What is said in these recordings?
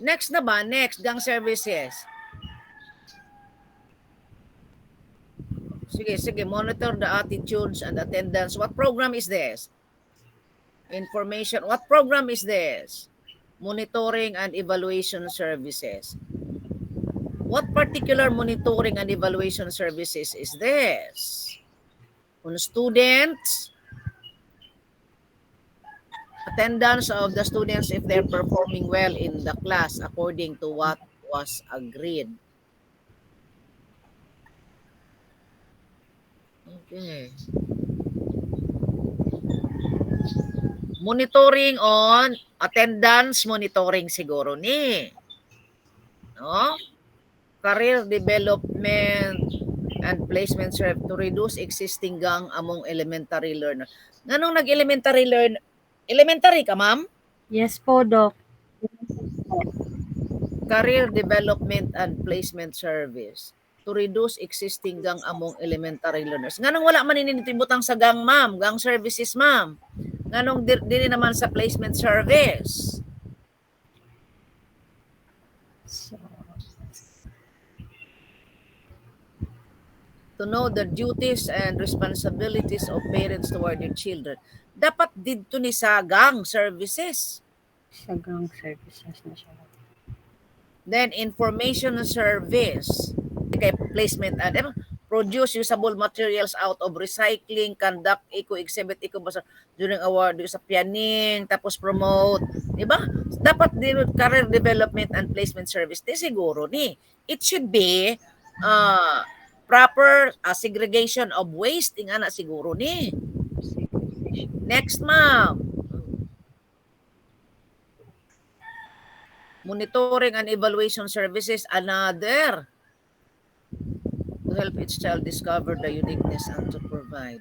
Next na ba? Next, gang services. Sige, monitor the attitudes and attendance. What program is this? Information. What program is this? Monitoring and evaluation services. What particular monitoring and evaluation services is this? On students, attendance of the students if they're performing well in the class according to what was agreed. Okay. Monitoring on attendance monitoring siguro ni. No? Career development and placement serve to reduce existing gang among elementary learner. Nganong nag-elementary learn? Elementary ka, ma'am? Yes po, Doc. Career development and placement service to reduce existing gang among elementary learners. Nganong wala man ininitibutang sa gang, ma'am? Gang services, ma'am. Nganong dili naman sa placement service? So, To know the duties and responsibilities of parents toward their children. Dapat dito ni sa gang services. sa gang services na siya. Then information service. Kay placement and produce usable materials out of recycling, conduct eco-exhibit, eco-bazaar during award sa pianing, tapos promote. Diba? Dapat din career development and placement service. Di siguro ni. It should be proper segregation of waste. Nga na siguro ni. Next, ma'am. Monitoring and evaluation services, another. To help each child discover the uniqueness and to provide.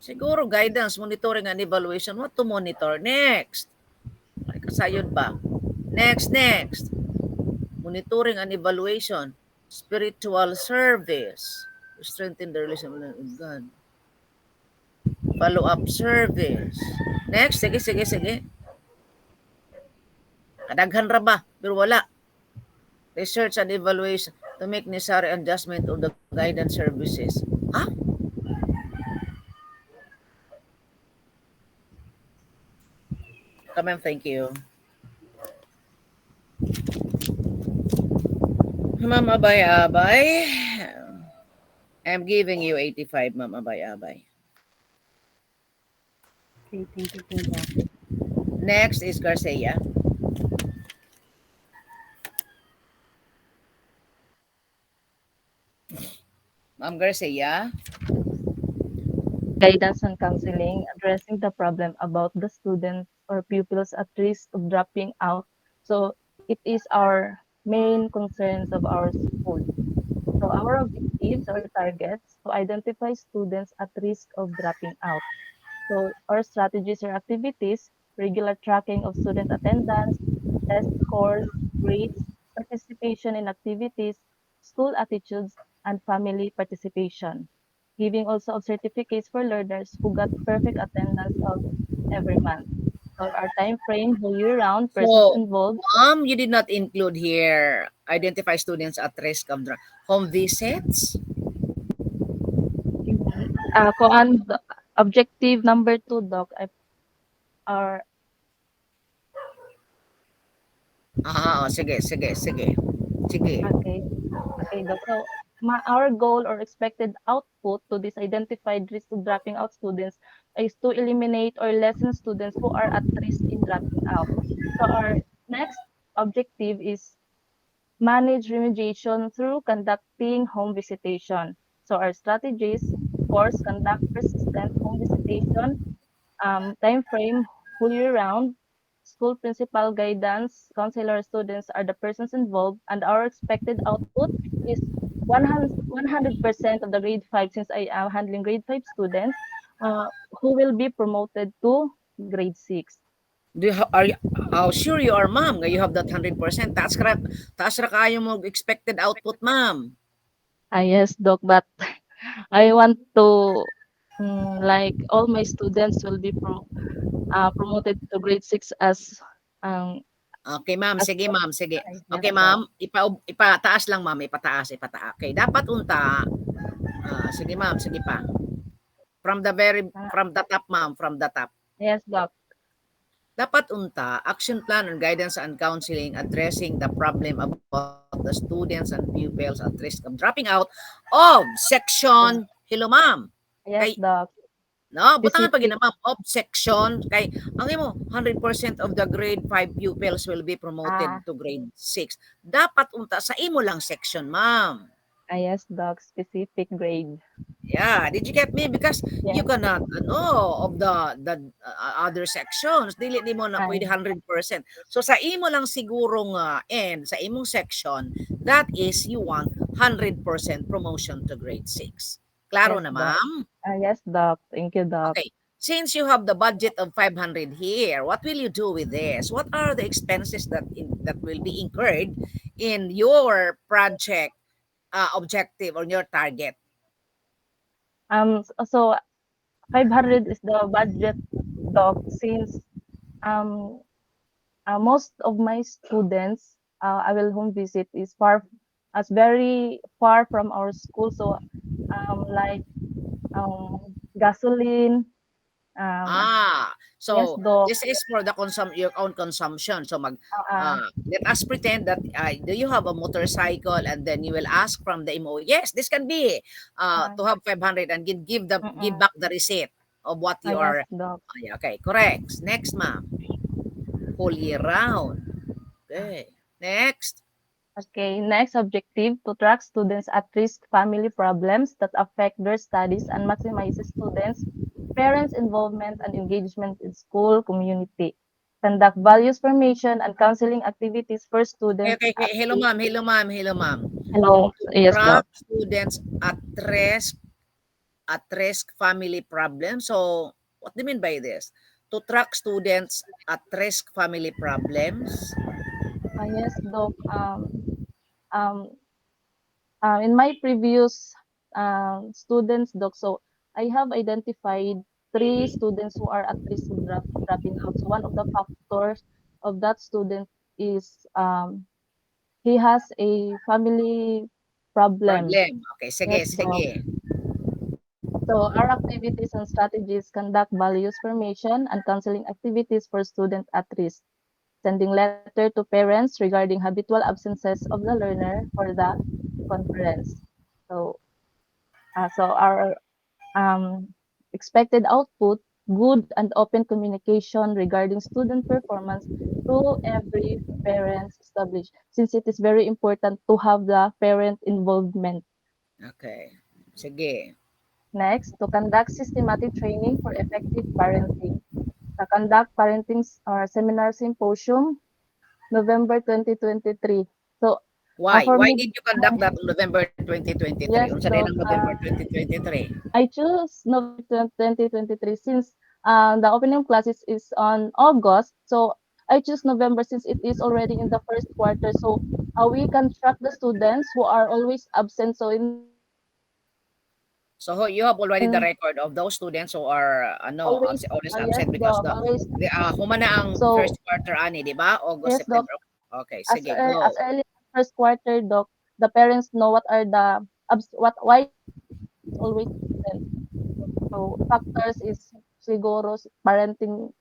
Siguro guidance, monitoring, and evaluation. What to monitor? Next. Ay, kasayod ba? Next. Monitoring and evaluation. Spiritual service. To strengthen the relationship with God. Follow-up service. Next. Sige. Kadaghan ra ba? Pero wala. Research and evaluation to make necessary adjustment of the guidance services. Ha? Ma'am, thank you. Ma'am Abay-Abay. I'm giving you 85, Ma'am Abay-Abay. Okay, thank you po, Doc. Next is Garcia. Ma'am Garcia. Guidance and counseling, addressing the problem about the students or pupils at risk of dropping out. So it is our main concerns of our school. So our objectives or targets to identify students at risk of dropping out. So our strategies or activities, regular tracking of student attendance, test scores, grades, participation in activities, school attitudes, and family participation. Giving also of certificates for learners who got perfect attendance of every month. So our time frame, whole year round, persons So, involved. Ma'am, you did not include here identify students at risk of home visits? Kung objective number 2, Doc, our Sige. Sige. okay. Okay, Doc. So, our goal or expected output to this identified risk of dropping out students is to eliminate or lessen students who are at risk in dropping out. So, our next objective is manage remediation through conducting home visitation. So, our strategies, of course, conduct persistent home visitation, time frame, whole year round, school principal guidance, counselor students are the persons involved, and our expected output is 100% of the grade 5, since I am handling grade 5 students, who will be promoted to grade 6. Are you, how sure you are, ma'am? You have that 100%. Taas ra kayo mo expected output, ma'am. Yes, Doc, but I want to, like all my students will be promoted to grade 6 as um, Okay, ma'am. as Sige, ma'am. Sige. yes, Okay, Doc. ma'am. Ipataas lang, ma'am. Ipataas. Okay, dapat unta. Sige, ma'am. Sige pa. Ah, From the top, ma'am. From the top. yes, Doc. Dapat unta, action plan on guidance and counseling addressing the problem about the students and pupils at risk of dropping out of section. Hello, ma'am. Yes, Kay, Doc. no, butangan pag Specific. ma'am, of section. Kay, ang imo, 100% of the grade 5 pupils will be promoted Ah, to grade 6. Dapat unta sa imo lang section, ma'am. yes, Doc. Specific grade. Yeah, did you get me? Because you Yes. cannot of the other sections, dili mo na pwede Ay, 100%. So sa imo lang sigurong end sa imong section, that is you want 100% promotion to grade 6. Klaro yes, na, Doc. ma'am? Yes, Doc. Thank you, Doc. Okay. Since you have the budget of 500 here, what will you do with this? What are the expenses that will be incurred in your project objective or your target? So 500 is the budget, Doc, since um most of my students I will home visit is very far from our school. So like gasoline, um yes, So Doc. this is for the your own consumption. So Uh, let us pretend that do you have a motorcycle and then you will ask from the MO. Yes, this can be uh, to have 500 and give mm-mm. back the receipt of what you Yes, are. Doc. Yeah, okay, correct. Next, ma'am. Whole year round. Okay. Next. Okay, next objective to track students at risk family problems that affect their studies and maximizes students' parents' involvement and engagement in school community. Conduct values formation and counseling activities for Okay, students okay, okay. at Hello, risk. ma'am. Hello, ma'am. Hello, ma'am. Hello. To Yes, track Doc. students at risk family problems. So, what do you mean by this? To track students at risk family problems. Yes, Doc. Um, in my previous students, Doc, so I have identified three students who are at risk of dropping out. So one of the factors of that student is he has a family problem. Problem. Okay, sige, Yes, Doc. sige. So our activities and strategies conduct values formation and counseling activities for students at risk, sending letter to parents regarding habitual absences of the learner for the conference. So, our expected output, good and open communication regarding student performance to every parents established, since it is very important to have the parent involvement. Okay. Sige. Next, to conduct systematic training for effective parenting. To conduct parenting seminar symposium, November 2023. So, Why? for Why me, did you conduct that on November 2023? yes, Unsa din Doc, ang November 2023? I chose November 2023 since the opening classes is on August. So I choose November since it is already in the first quarter. So we can track the students who are always absent. So in So you have already the record of those students who are always, always yes, absent because Doc, always. humana ang So first quarter ani, di ba? August, yes, Doc, September. Okay, sige, as go. early as first quarter, Doc, the parents know what are the why it's always absent. So factors is siguro parenting,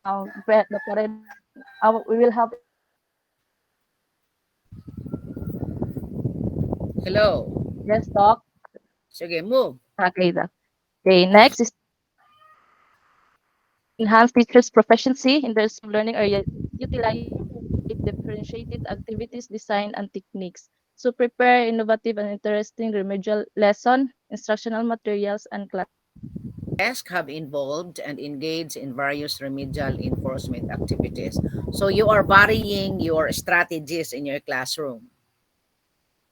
the parent, we will have. Hello. Yes, Doc. Sige, move. Okay, okay. Next is enhance teachers' proficiency in their learning area, utilize differentiated activities, design, and techniques. So prepare innovative and interesting remedial lesson, instructional materials, and class. Desk have involved and engaged in various remedial enforcement activities. So you are varying your strategies in your classroom.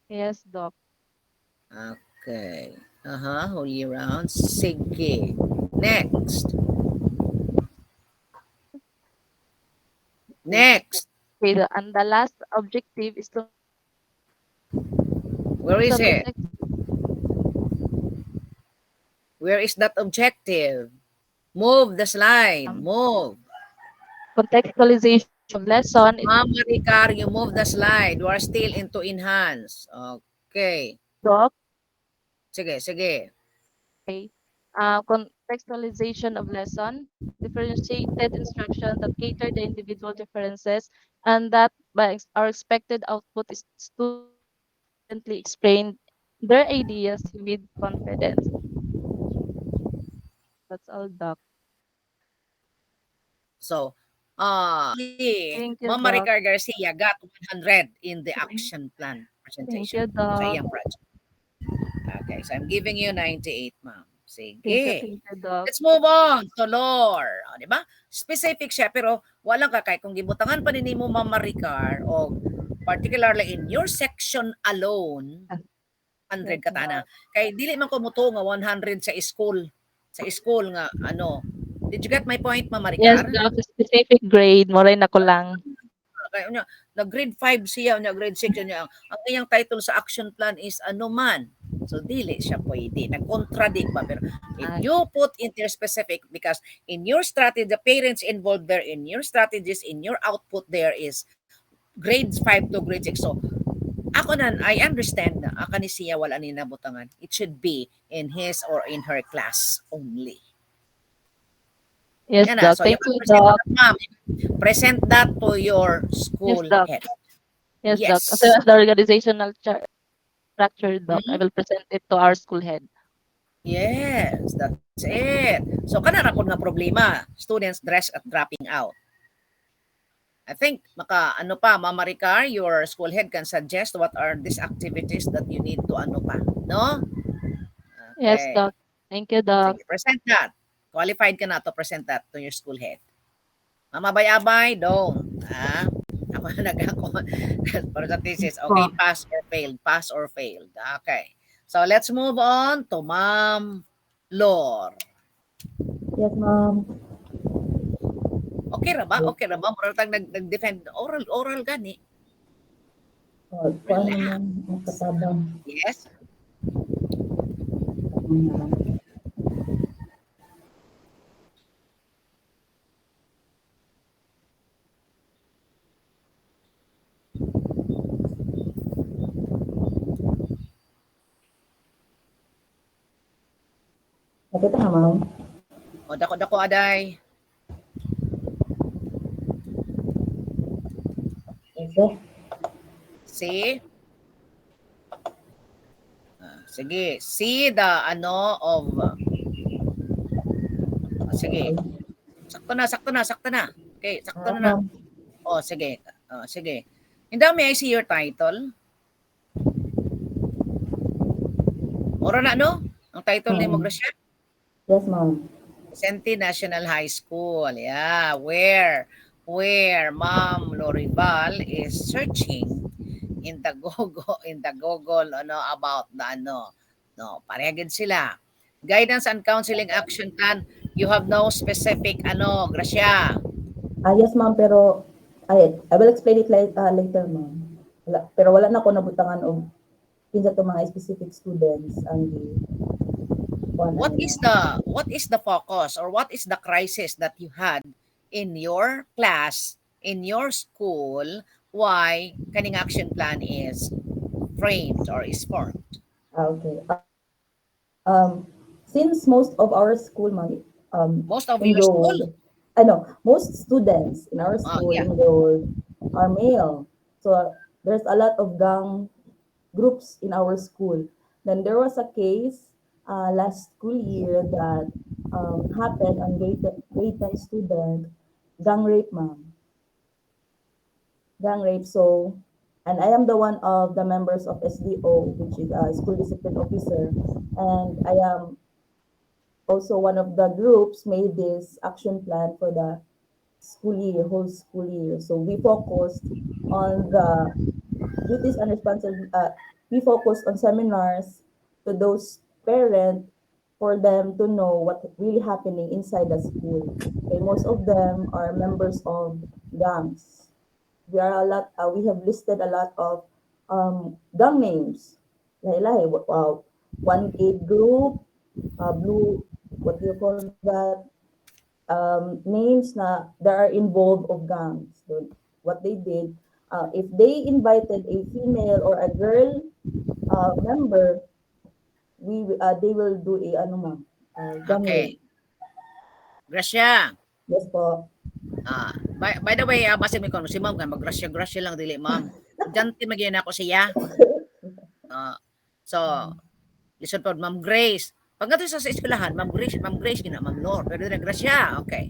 Yes, Doc. Okay. Whole year round. Sige. Next. Next. Okay, and the last objective is to Where is the it? Where is that objective? Move the slide. um, Move. contextualization lesson. Ma'am Maricar, you move the slide. We are still into enhance. Okay. Doc, Sige, sige. okay. Contextualization of lesson, differentiated instruction that cater the individual differences, and that our expected output is students confidently explain their ideas with confidence. That's all, Doc. So, Thank you, Ma'am Doc. Maricar Garcia got 100 in the Thank action plan thank presentation you, sa Doc. iyang project. Okay, so I'm giving you 98, ma'am. Sige. Thank you, Doc. Let's move on to lore. O, di ba? Specific siya, pero walang kakay. Kung gibutangan pa ni mo, Ma'am Maricar, o particularly in your section alone, 100 Yes, katana. Doc. Kay dili man ko muto nga 100 sa school. Sa school nga, ano. Did you get my point, Ma'am Yes, Maricar? Doc. Specific grade, mo rin ako lang. Kaya niya, nag-grade 5 siya, niya grade 6 niya. Ang iyang title sa action plan is ano man. So dili siya pwede. Nag-contradict ba? Pero if Ay, you put into specific, because in your strategy, the parents involved there, in your strategies, in your output there is grades 5 to grade 6. So ako nan, I understand na aka ni siya wala ni nabutangan. It should be in his or in her class only. yes, Yan na. Doc. So you Thank can you, present Doc. that, ma'am. Present that to your Yes, school Doc. head. Yes, Doc. As Yes. the organizational structure, Doc, I Mhm. will present it to our school head. Yes, that's it. So kana ra pud nga problema, students dress at dropping out. I think maka ano pa, Ma'am Maricar, your school head can suggest what are these activities that you need to ano pa, no? Yes, Okay. Doc. Thank you, Doc. Sige, present that. Qualified ka na to present that to your school head. Mamabay-abay, don't. Ha? Ako na ako. For the thesis, okay, pass or failed, pass or failed. Okay. So let's move on to Ma'am Lore. Yes, ma'am. Okay ra ba? Okay ra ba? Murag tag nag-defend oral gani. Oh, kuan naman ang katabang. Yes. Nakita na, ma'am. O dako aday. Okay. See? Sige. See the ano of sige. Sakto na. Okay, sakto na. Ma'am. Oh, sige. Sige. Hindi, may I see your title? Ora na, no? Ang title ni mo, Gracia? Yes, ma'am. Vicente National High School. Yeah. Where Ma'am Lorival is searching in the Google ano about the ano. No, parehagid sila. Guidance and counseling action plan. You have no specific ano, Gracia. Yes, ma'am, pero I will explain it later, ma'am. Pero wala na ako nabutangan og kinsa to mga specific students ang What is the focus or what is the crisis that you had in your class, in your school, why kaning action plan is framed or is formed? Okay. Since most of our school, ma'am, Most of your school? most students in our school yeah. enrolled are male. So there's a lot of gang groups in our school. Then there was a case last school year that happened on grade 10 student, gang rape, ma'am. Gang rape. So, and I am the one of the members of SDO, which is a school discipline officer. And I am also one of the groups made this action plan for the whole school year. So we focused on the duties and responsibilities. We focused on seminars to those parents for them to know what really happening inside the school. Okay, most of them are members of gangs. We have listed a lot of gang names. Lahi-lahi. One aid group, blue, what do you call that? names na there are involved of gangs. So what they did, if they invited a female or a girl member, they will do a ano ma'am, gang Okay. rape. Gracia. Yes po. By the way, basta may kono si ma'am kan maggrasya-grasya lang dili ma'am. Janti magyan ako siya. So, listen po, Ma'am Grace. Pag sa eskwelahan, Ma'am Grace gina, Ma'am Lor. Pero din grasya. Okay.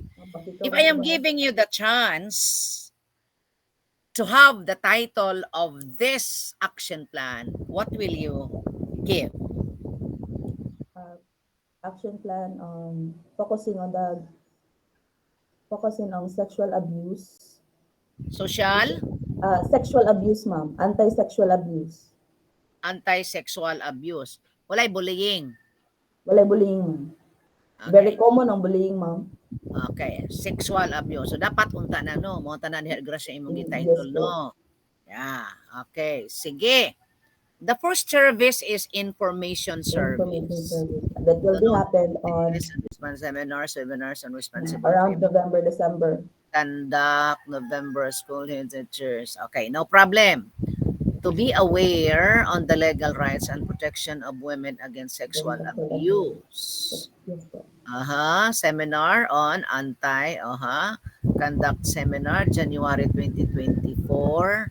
If I am giving you the chance to have the title of this action plan, what will you give? Action plan focusing on sexual abuse. Social, Sexual abuse, ma'am. Anti-sexual abuse. anti-sexual abuse. Walay bullying. Walay bullying, ma'am. Very common ang bullying, ma'am. Okay, sexual abuse. So dapat unta na no, mo tanan ni grasya imong Yes, title po. no. Yeah, okay. Sige. The first service is information Information service. service. That will be happen on Seminars and responsible around payment. November, December. Conduct November school teachers. Okay, no problem. To be aware on the legal rights and protection of women against sexual abuse. Yes, po. Seminar on conduct seminar January 2024.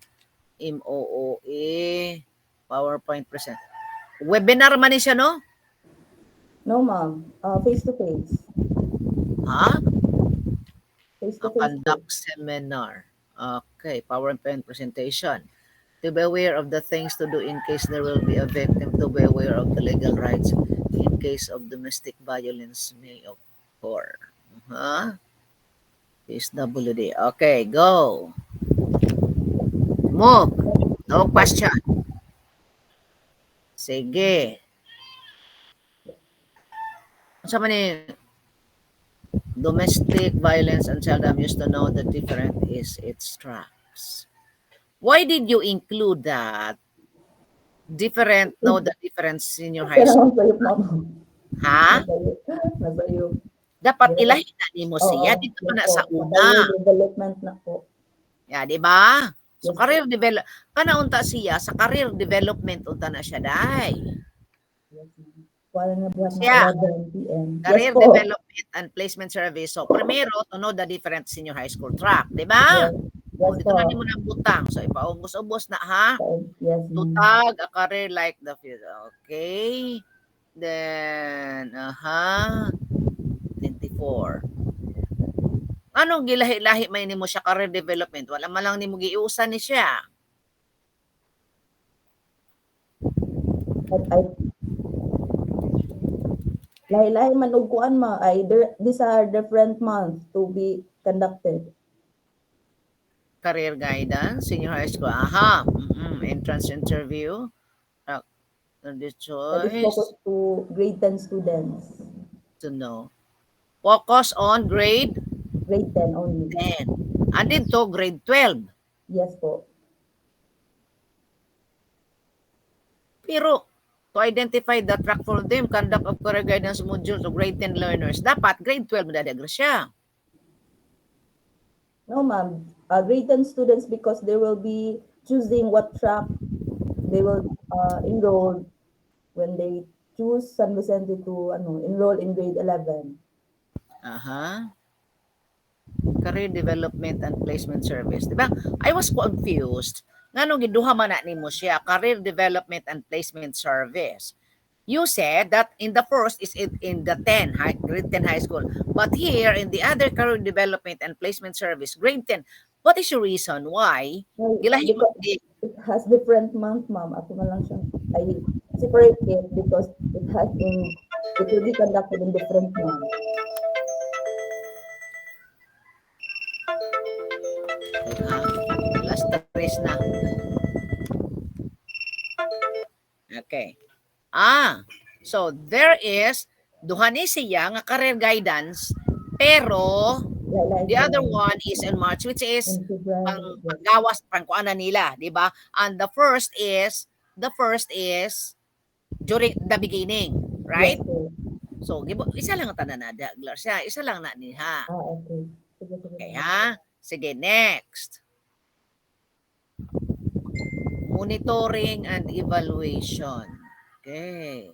MOOE PowerPoint present. Webinar man ni siya, no? No, ma'am. Face-to-face. Face-to-face. Conduct seminar. Okay, PowerPoint presentation. To be aware of the things to do in case there will be a victim. To be aware of the legal rights in case of domestic violence may occur. PSWD. Okay, go. Move. No question. Sige. Sa man ni domestic violence and child abuse to know the difference is its tracks. Why did you include that? Know the difference senior high school. Nasayop na, ma'am. Ha? Nasayop. Dapat ilahi na ni mo siya. Dito pa na sa una. Development na po. Ya, di ba? So, Yes, career develop. Unta siya, sa career development, unta na siya, day. Yes, ma'am. Wala na buhat na Siya. 11 p.m. Career Yes, po. development and placement service. So, primero, to know the different senior high school track. Di ba? Yes, Dito po. na di mo ng butang. So, ipaubos-ubos na, ha? Yes, ma'am. Tutag, a career like the future. Okay. Then, 24. Anong gilahi-lahi may ni mo siya career development? Wala man lang ni mo giusan ni siya. Lahi-lahi man og kuan ma ay these are different months to be conducted. Career guidance, senior high school. Entrance interview. The That is choice focused to grade 10 students. to know. Focus on grade Grade 10 only. 10. And dito, grade 12. Yes po. Pero, to identify the track for them, conduct of career guidance module to grade 10 learners, dapat grade 12 madadagra siya. No, ma'am. Grade 10 students because they will be choosing what track they will enroll when they choose San Vicente to enroll in grade 11. Career development and placement service. Diba? I was confused. Ngano giduha man na nimo siya, career development and placement service. You said that in the first is in the grade 10 high school. But here in the other career development and placement service, grade 10, what is your reason why? No, Gilahi mo because it has different month, ma'am. Ako na lang siya. I separate it because it will be conducted in different months. Last trace na. Okay. So there is duha ni siya nga career guidance pero the other one is in March which is panggawas pangkuana nila, di ba? And the first is during the beginning, right? Yes, So, isa lang ang tananada, Glarcia. Isa lang na niha. Okay. Sige, sige Okay, ma'am. ha? Sige, next. Monitoring and evaluation. Okay.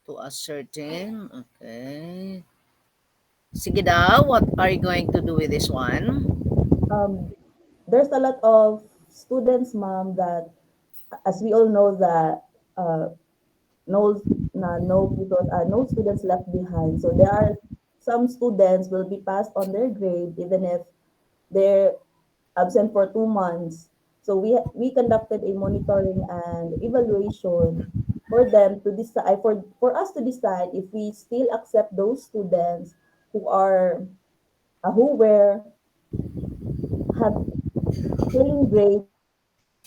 To ascertain. Okay. Sige daw, what are you going to do with this one? There's a lot of students, ma'am, that, as we all know, that no, no people, no students left behind. So there are some students will be passed on their grade even if they're absent for 2 months. So we conducted a monitoring and evaluation for them to decide, for us to decide if we still accept those students who are who were had failing grades.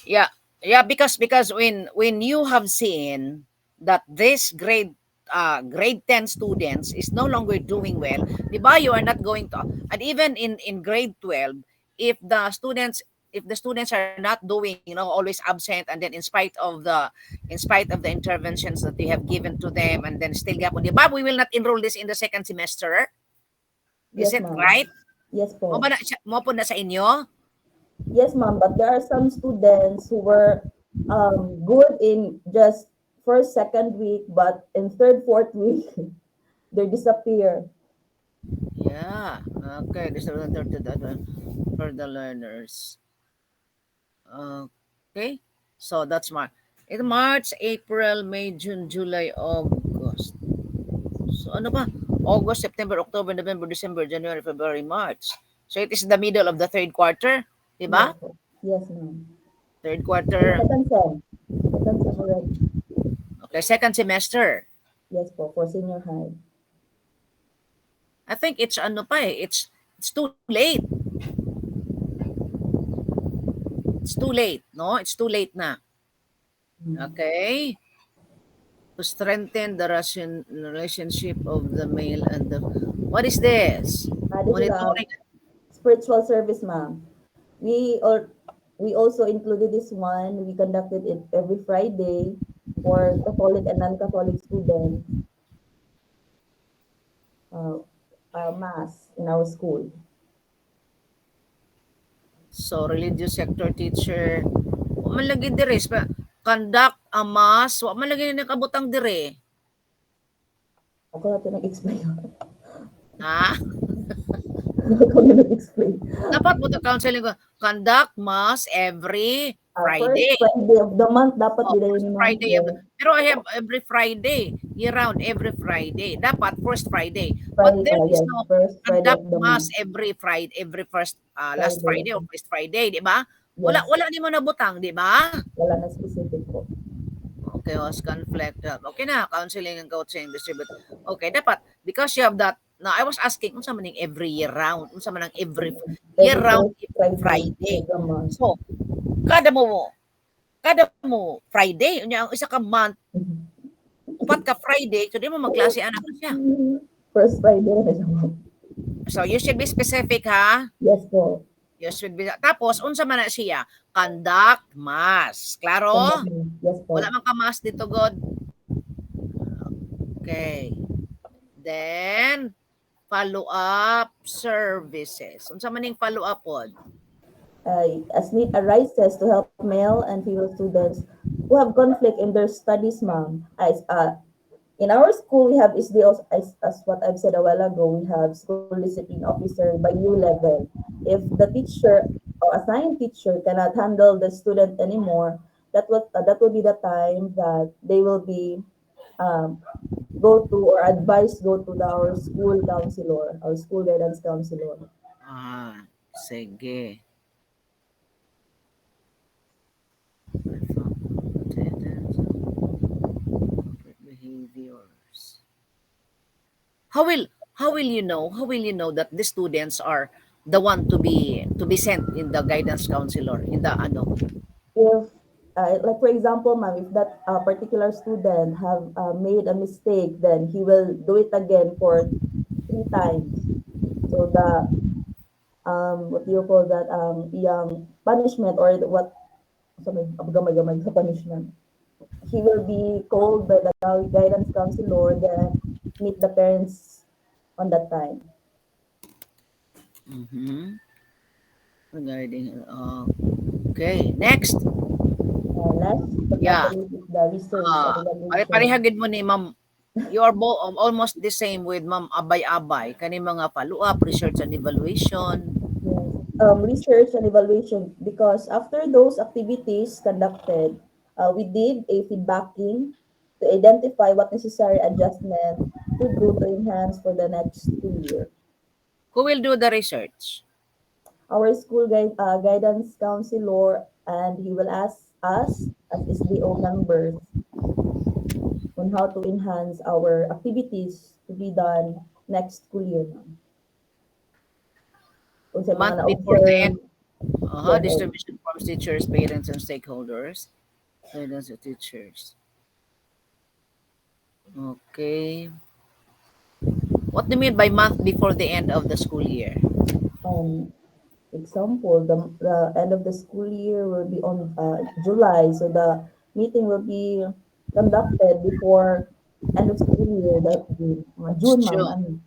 Yeah. Yeah, because when you have seen that this grade 10 students is no longer doing well, di ba, you are not going to, and even in grade 12, if the students are not doing, always absent, and then in spite of the interventions that they have given to them, and then still gapon, di ba, we will not enroll this in the second semester. Is Yes, it ma'am. right? Yes Mo po. ba na, mo po na sa inyo? Yes, ma'am, but there are some students who were good in just first, second week, but in third, fourth week, they disappear. Yeah. Okay. This is for the learners. Okay. So that's March, April, May, June, July, August. So ano ba? August, September, October, November, December, January, February, March. So it is the middle of the third quarter, di Yes ba? po. Yes, ma'am. Third And quarter. second sem. Second sem already. Okay, second semester. Yes po, for senior high. I think it's it's too late. It's too late, no? It's too late na. Okay. To strengthen the relationship of the male and the, what is this? This is Monitoring. spiritual service, ma'am. We or we also included this one. We conducted it every Friday for Catholic and non-Catholic students. Mass in our school. So religious sector teacher. Wa man lagi dire conduct a mass. Wa man lagi na kabutang dire. Ako natin nag-explain. Ha? Ako na nag-explain. Dapat mo to counseling ko. Conduct mass every Friday. First Friday of the month, dapat First din Friday. Pero I have every Friday. Year-round, every Friday. Dapat first Friday. But there is no first Friday conduct of the mass month. every Friday, every first last Friday. Friday or first Friday, di ba? Wala Yes. wala ni mo nabutang, di ba? Wala na specific po. Okay, was conflict. Okay na, counseling and coaching distribute. Okay, dapat because you have that. Now I was asking unsa man ning every year round, unsa man ang every year round first Friday. of the month. So, kada mo Friday, unya ang isa ka month, upat ka Friday, so di mo magklase anak na siya. First Friday na siya, ma'am. So you should be specific, ha? Yes po. You should be. Tapos unsa man na siya? Conduct mass. Klaro? Yes po. Wala man ka mass dito, God. Okay. Then follow-up services. Unsa man ning follow-up pod? As need arises to help male and female students who have conflict in their studies, ma'am. In our school, we have SDOs, as what I've said a while ago, we have school discipline officer by U level. If the teacher or assigned teacher cannot handle the student anymore, that will be the time that they will be go to or advise go to our school counselor, our school guidance counselor. Sige. Behaviors. How will you know that the students are the one to be sent in the guidance counselor in the ano? If like for example, ma'am, if that particular student have made a mistake, then he will do it again for 3 times. So the what do you call that, yung punishment or what, gamay sa punishment. he will be called by the guidance counselor, then meet the parents on that time. Mhm. Regarding, okay, next. Last but Yeah. not the least is the research and evaluation. Pare-parehagid mo ni Ma'am. You are almost the same with Ma'am Abay-Abay. Kani mga follow-up, research and evaluation. Yes. Research and evaluation, because after those activities conducted, we did a feedbacking to identify what necessary adjustment to do to enhance for the next school year. Who will do the research? Our school guidance counselor, and he will ask us as SDO members on how to enhance our activities to be done next school year. Kung sa mga Month before the na-observe, end. yes, Distribution forms teachers, parents, and stakeholders. Guidance to teachers. Okay. What do you mean by month before the end of the school year? example, the end of the school year will be on July, so the meeting will be conducted before end of school year, that June, ma'am. June.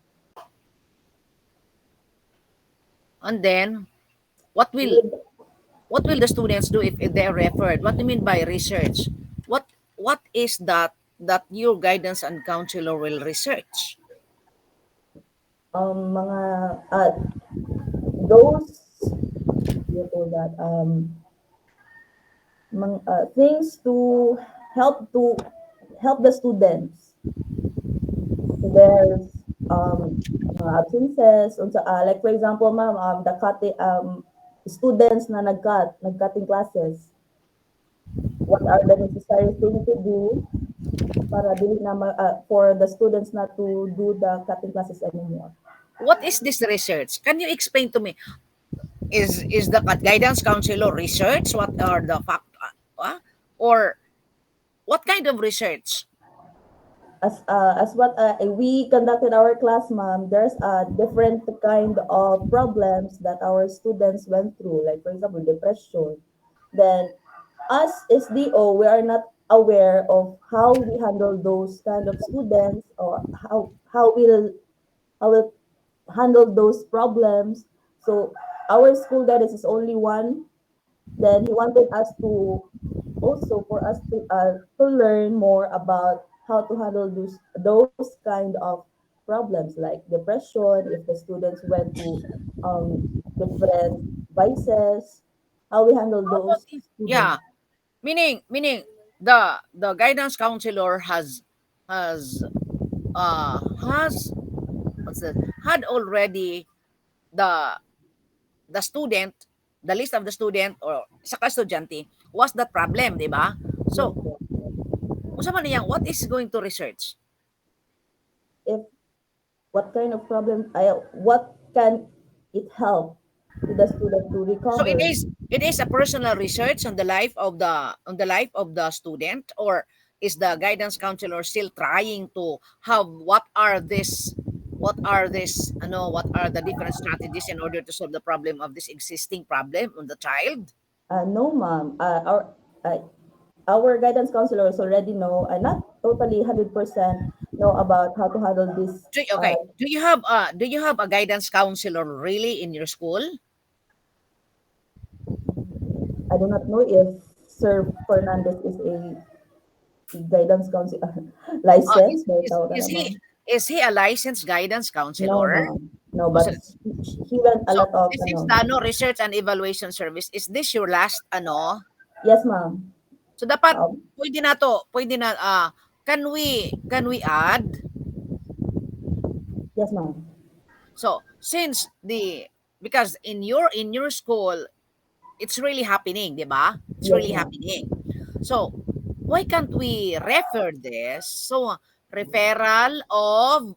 And then, what will the students do if they are referred? What do you mean by research? What is that your guidance and counselor will research? Mga those what do you call that things to help the students. So there's mga absences unsa like for example ma'am, the cutting students na nagcutting classes, what are the necessary things to do para dili na for the students not to do the cutting classes anymore. What is this research? Can you explain to me? Is the guidance counselor research? What are the fact? Or what kind of research? As what we conducted our class, ma'am, there's a different kind of problems that our students went through, like for example depression. Then us SDO, we are not aware of how we handle those kind of students, or how will handle those problems. So our school guidance is only one. Then he wanted us to also for us to learn more about how to handle those kind of problems like depression, if the students went to different vices, how we handle How about those yeah, students. meaning the guidance counselor has has what's that had already the student, the list of the student or sa estudyante was that problem, di ba? So, unsa man niyang what is going to research? If what kind of problem what can it help to the student to So recover. it is a personal research on the life of the student, or is the guidance counselor still trying to have what are the different strategies in order to solve the problem of this existing problem on the child? No, ma'am. Uh, our guidance counselors already know, not totally 100% know about how to handle this. Okay. Do you have a guidance counselor really in your school? I do not know if Sir Fernandez is a guidance counselor license. Is he a licensed guidance No, counselor? ma'am. No, but he went a So lot of this is the research and evaluation service. Is this your last Yes, ma'am. So dapat pwede na can we add? Yes, ma'am. So since because in your school it's really happening, di ba? It's Yes, really ma'am. happening. So why can't we refer this? So referral of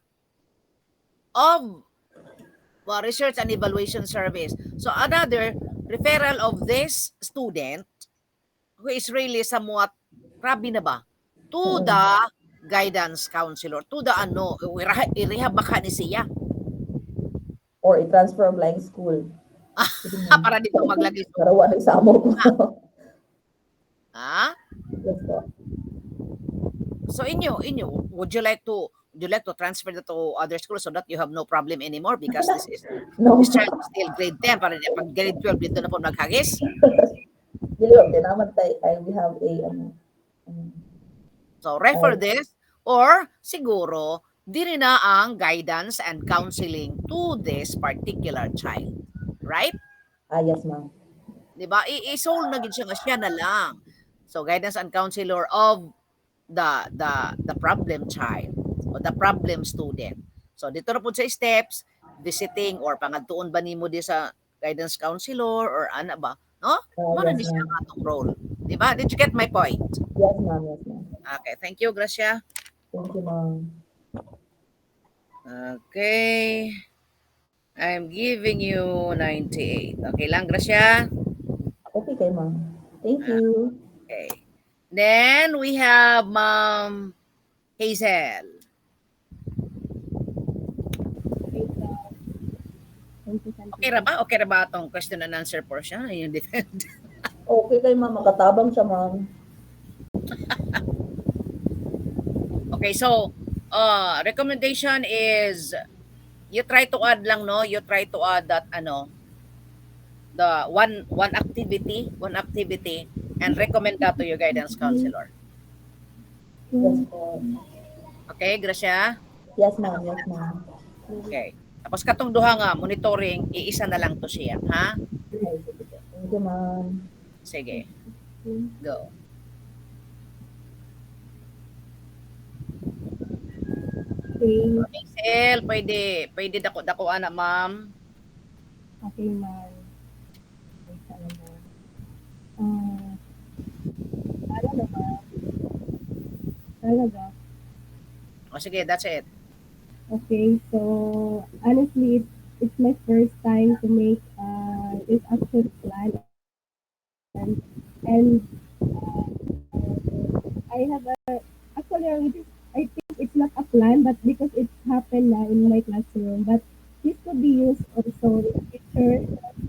research and evaluation service. So another referral of this student who is really somewhat grabe na ba to the guidance counselor, to the i-rehab baka ni siya Or i-transfer of lying school. para dito maglagay Karawan ng samo ko. ha. Yes po. So would you like to transfer that to other schools so that you have no problem anymore because No, this child is still grade 10 para pag grade 12 dito na po naghagis? dili wag din naman we have a um, So refer this or siguro diri na ang guidance and counseling to this particular child. Right? yes, ma'am. Di ba? I-solve na gid siya nga siya na lang. So guidance and counselor of the problem child or the problem student. So dito na po sa steps, visiting or pangadtuon ba nimo di sa guidance counselor or ana ba? No? Mano Yes, di siya ma'am. ang atong role. Di ba? Did you get my point? Yes, ma'am. Yes, ma'am. Okay, thank you, Gracia. Thank you, ma'am. Okay. I'm giving you 98. Okay lang, Gracia? Okay kay ma'am. Thank you. Okay. Then we have Ma'am Hazel. Okay ra ba? Okay ra ba itong question and answer portion? Yung defend. Okay kay ma'am, makatabang siya, ma'am. Okay, so recommendation is you try to add lang, no? You try to add that the one activity and recommend that to your guidance counselor. Yes, ma'am. Okay, Gracia? Yes, ma'am. Yes, ma'am. Okay. Tapos katong duha nga monitoring, iisa na lang to siya, ha? Thank you, ma'am. Sige. Go. Okay. Excel, pwede dako ana, ma'am. Okay, ma'am. Wait, ano ba? Ano na ba? Talaga? O sige, that's it. Okay, so honestly, it's my first time to make this action plan, and I have I think it's not a plan, but because it's happened now in my classroom, but this could be used also in future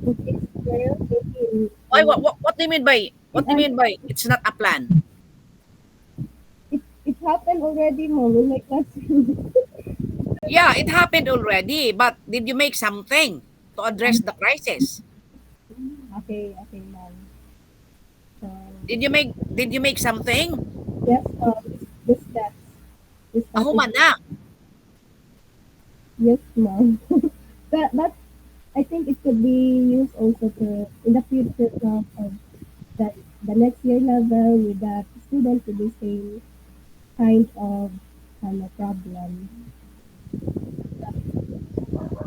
to teach girls maybe Why, what do you mean by it's not a plan? it happened already, mom, in my classroom. Yeah, it happened already, but did you make something to address the crisis? Okay, ma'am. So Did you make something? yes, the steps. The Ako man strategy. na. Yes, ma'am. But I think it could be used also to in the future of the next year level with the students with the same kind of problem. Yes, ma'am.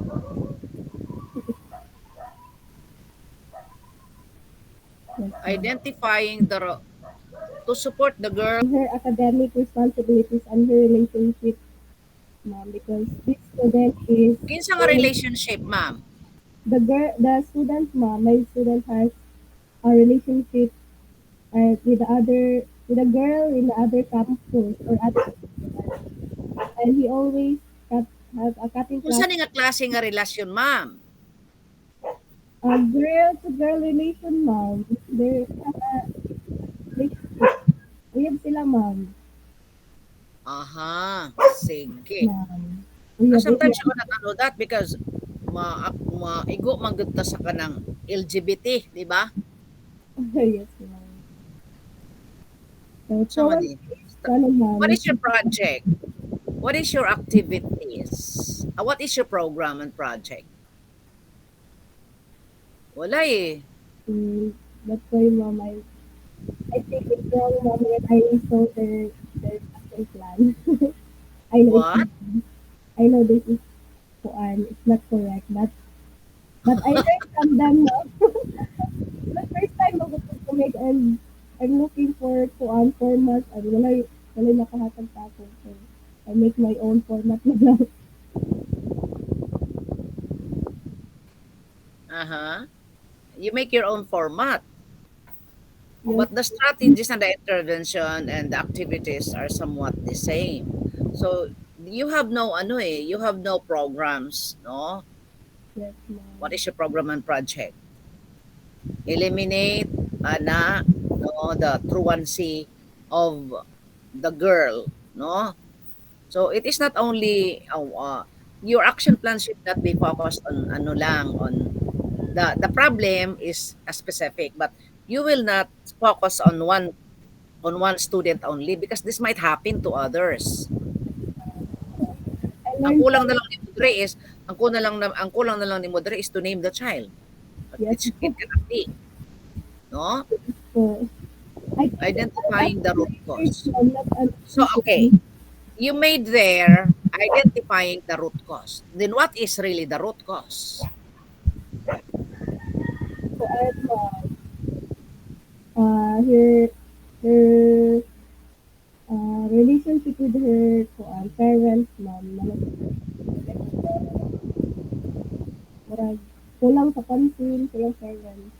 Identifying to support the girl. Her academic responsibilities and her relationship, ma'am, because this student is Kinsa nga relationship, ma'am? the student, ma'am. My student has a relationship with a girl in the other campus or other, and he always have a cutting Kinsa class, ni nga klase nga relasyon, ma'am? a girl to girl relation, ma'am. They have a relationship. Uyab sila, ma'am. Aha, sige. Ma'am. Uyab, Sometimes you cannot know that because maigo man gud ta sa kanang LGBT, di ba? yes, ma'am. So, So, towards ma'am. what is your project? What is your activities? What is your program and project? Wala eh. That's why, ma'am, I think it's wrong, ma'am, when I saw their action plan. I know What? I know this is it's not correct, but I learned from them, ma'am. The first time ako to make, and I'm looking for format, and wala nakahatag pa ako. So I make my own format na lang. You make your own format. Yes, But the strategies and the intervention and the activities are somewhat the same. So you have you have no programs, no? yes, ma'am. What is your program and project? Eliminate no, the truancy of the girl no? So it is not only your action plan should not be focused on ano lang on the problem is a specific, but you will not focus on one student only because this might happen to others. I Ang learned kulang from na lang ni Mudre is ang kulang na lang ni Mudre is to name the child. But yes it cannot be, no? po. I think Identifying the root research cause. ma'am, not an So okay, you made there identifying the root cause. Then what is really the root cause? kuan ma'am. Her her relationship with her kuan parents ma'am. Murag kulang sa pansin sa iyang parents.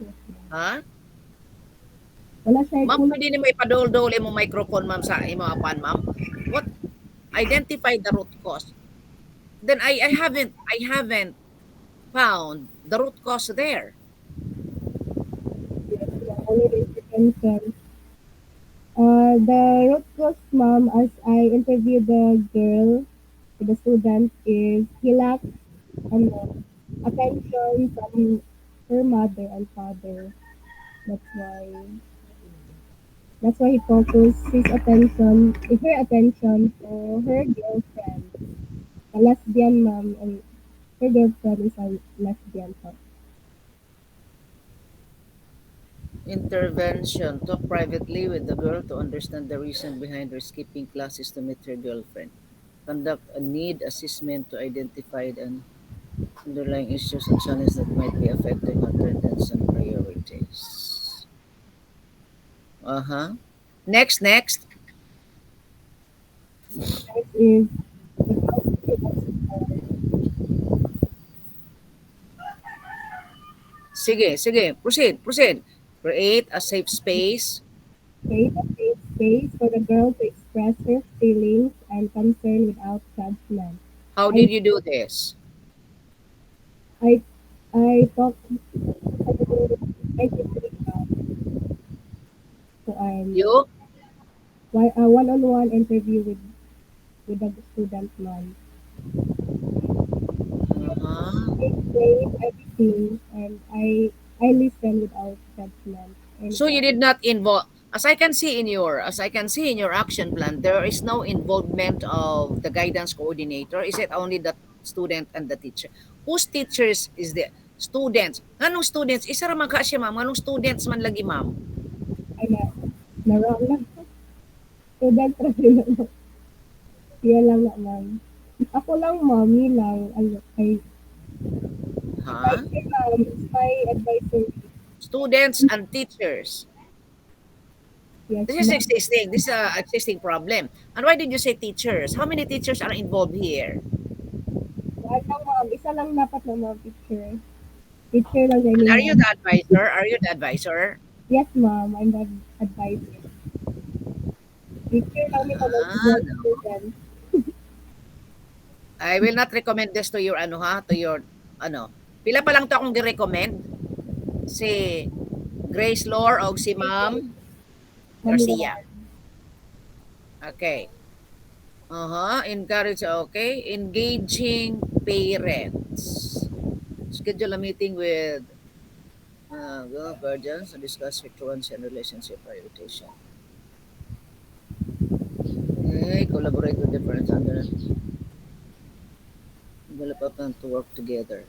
Yes, ma'am. Ha? Wala siya Ma'am, kulang pwede ni mo ipadol-dol mo microphone ma'am sa imo apan ma'am. What identify the root cause? Then I haven't found the root cause there. only the intervention. The root cause, ma'am, as I interviewed the girl, the student, is he lacks ano, attention from her mother and father. That's why that's why he focused her attention to her girlfriend, a lesbian mom, and her girlfriend is a lesbian. So, Intervention. Talk privately with the girl to understand the reason behind her skipping classes to meet her girlfriend. Conduct a need assessment to identify the underlying issues and challenges that might be affecting attendance and priorities. Uh-huh. Next. next is Sige. Proceed. Create a safe space. create a safe space for the girl to express her feelings and concern without judgment. How I did you do this? I I talked to I did so You? a one-on-one interview with the student man. Uh-huh. I explained everything and I listen without judgment. And So you did not involve as I can see in your action plan, there is no involvement of the guidance coordinator. Is it only the student and the teacher? Whose teachers is the students? Anong students? Isa ra man ka siya, ma'am. Anong students man lagi, ma'am? I na wrong lang. Student review lang. Yan lang na ma'am. Ako lang mommy lang. Ay, Ha? it's my advisor. Students and teachers. Yes, This is ma'am. existing. This is a existing problem. And why did you say teachers? How many teachers are involved here? Wala lang ma'am. Isa lang dapat na ma'am teacher. Teacher lang And ganyan. are you the advisor? Are you the advisor? Yes ma'am. I'm the advisor. Teacher lang ni Ah, no. student. I will not recommend this to your to your ano. Pila pa lang to akong gi-recommend. Si Grace Lore o si Ma'am Garcia. Okay. Encourage, okay. Engaging parents. Schedule a meeting with guardians to discuss truancy and relationship prioritization. Okay, collaborate with different under develop a plan to work together.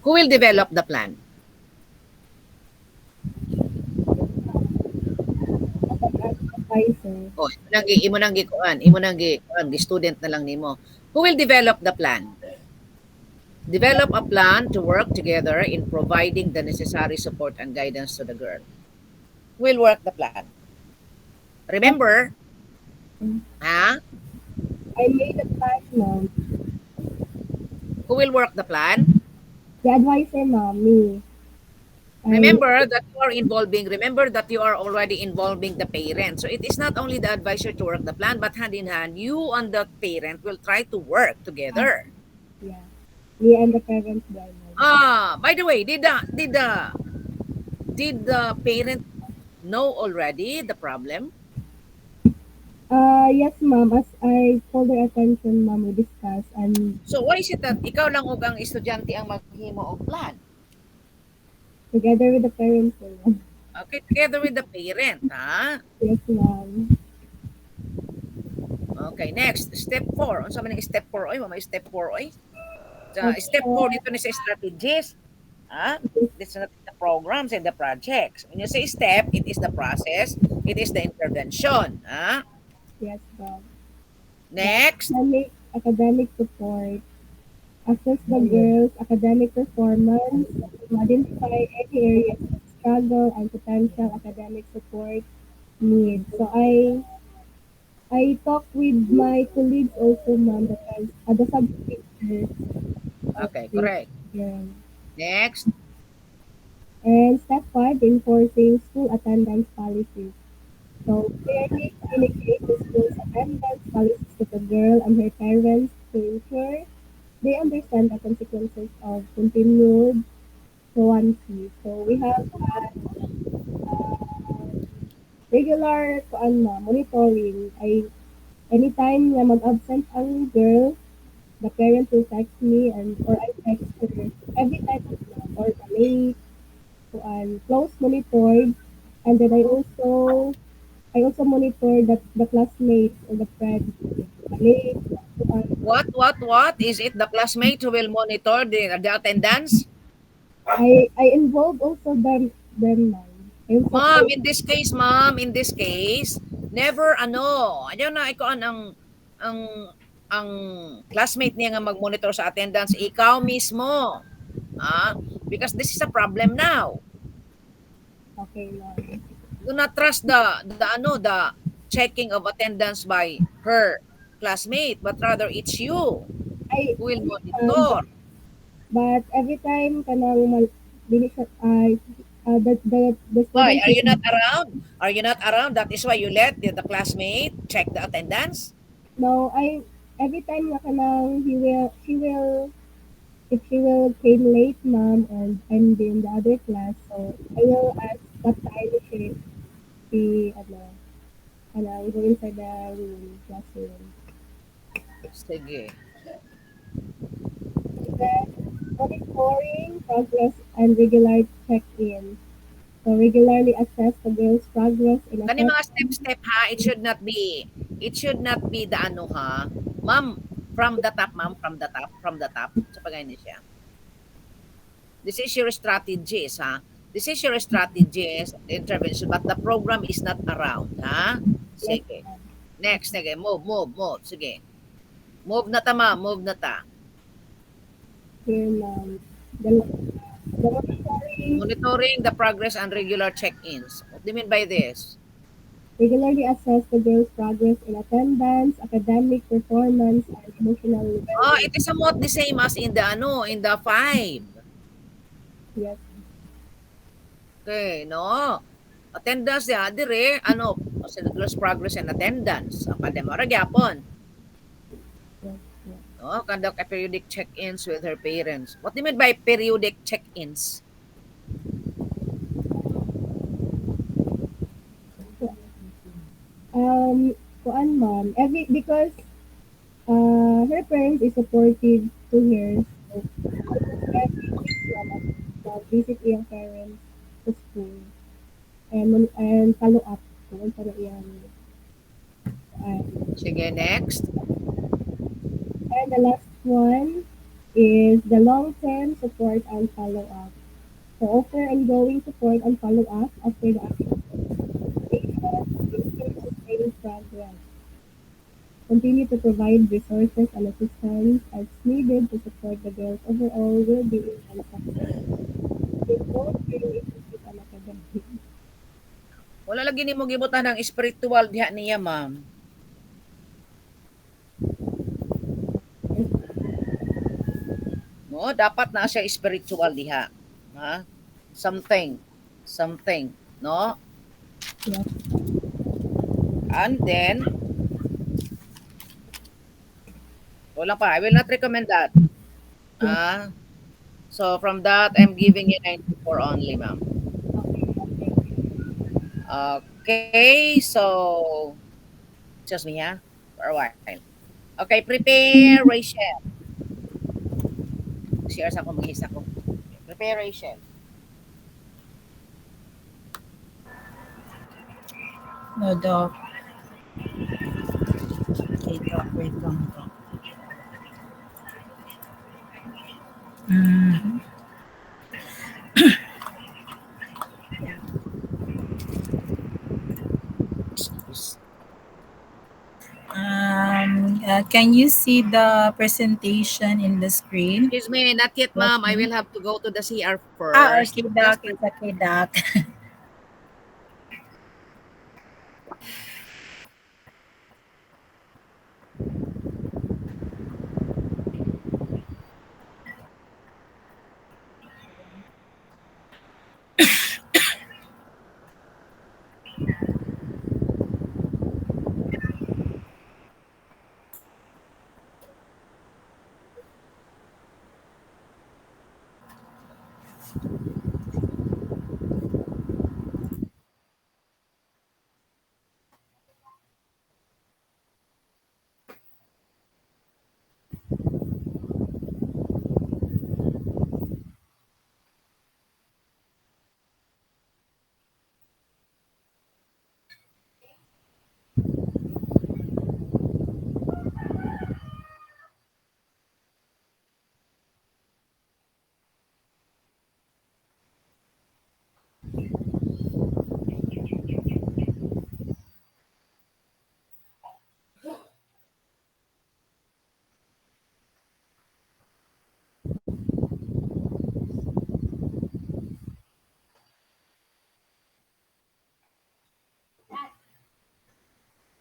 Who will develop the plan? Advisor. Oh, imo nang gi student na lang nimo. Who will develop the plan? Develop a plan to work together in providing the necessary support and guidance to the girl. Who will work the plan? Remember, ha? I made a plan ma'am. Who will work the plan? The advisor ma'am, me. Remember that you are already involving the parent. So it is not only the advisor to work the plan, but hand in hand, you and the parent will try to work together. Yeah. Me and the parents then. By the way, did the parent know already the problem? Yes, ma'am. As I called their attention, ma'am, we discussed and So why is it that ikaw lang ug ang estudyante ang maghimo og plan? together with the parents, ma'am. Okay, together with the parent, ha? Yes, ma'am. Okay, next, step 4. Unsa man ang step 4 oy? May step 4 oy. Sa Step step 4 4 dito ni sa strategies, ha? is This is not the programs and the projects. When you say step, it is the process, it is the intervention, ha? yes, ma'am. The Next, academic support. Assess the girls' academic performance. Identify any areas of struggle and potential academic support needs. So I talked with my colleagues also, ma'am, because the subject teachers of okay, this correct. girl. Next, And step 5, enforcing school attendance policies. So clearly communicate the school's attendance policies to the girl and her parents to ensure they understand the consequences of continued truancy. So we have had regular monitoring. Anytime na mag-absent ang girl, the parent will text me and or I text her every time or the late close monitored, and then I also monitor that the classmates or the friends late what? Is it the classmate who will monitor the attendance? I involve also them ma'am. I also Ma'am, in this case, ma'am, in this case, never ayaw na ikuan ang ang classmate niya nga mag-monitor sa attendance, ikaw mismo. Ah, because this is a problem now. okay ma'am. Do not trust the checking of attendance by her classmate, but rather it's you I who will but, monitor. but every time kanang dili siya the Why? student Are you will not around? Are you not around? That is why you let the classmate check the attendance? no I every time na kanang if she will came late ma'am and I'm in the other class so I will ask what time she go inside the room classroom. Sige. And then monitoring progress and regular check-in. So regularly assess the girl's progress in Kani a mga step-step ha, it should not be the ha. Ma'am, from the top, ma'am, from the top. Sa pagay ni siya. This is your strategies, ha. This is your strategies, intervention, but the program is not around, ha. yes, Sige. Next, sige, move. Sige. Move na ta, ma'am, move na ta. in the monitoring Monitoring the progress and regular check-ins. What do you mean by this? regularly assess the girl's progress in attendance, academic performance, and emotional It well-being. is somewhat the same as in the 5. Yes, Okay, no? Attendance ya dire regular progress and attendance. Akademo ra gyapon. yes, yes. No, conduct a periodic check-ins with her parents. What do you mean by periodic check-ins? So, kuan ma'am, because her parents is supportive to her. So, every week naman, visit iyang parents to school and follow up kung ano iyang Sige, next. and the last one is the long-term support and follow-up. So offer ongoing support and follow-up after the action to ensure sustained progress. Continue to provide resources and assistance as needed to support the girl's overall well-being and success in both her relationship and academic. Wala lagi nimo gibutan ng spiritual diha niya, ma'am. No, dapat na siya spiritual diha. Ha? Something, no? Yes, And then, wala pa, I will not recommend that. yes. Ah, so from that, I'm giving you 94 only, ma'am. Okay, thank you. Okay, so Excuse me, ha? For a while. Okay, prepare, Rachel. Share sa akong mag-isa ko. Prepare, Rachel. No, Doc. Okay, Doc. Wait lang, Doc. Mm. Can you see the presentation in the screen? Excuse me, not yet, ma'am. I will have to go to the CR first. Okay, Just Doc. It's okay, Doc.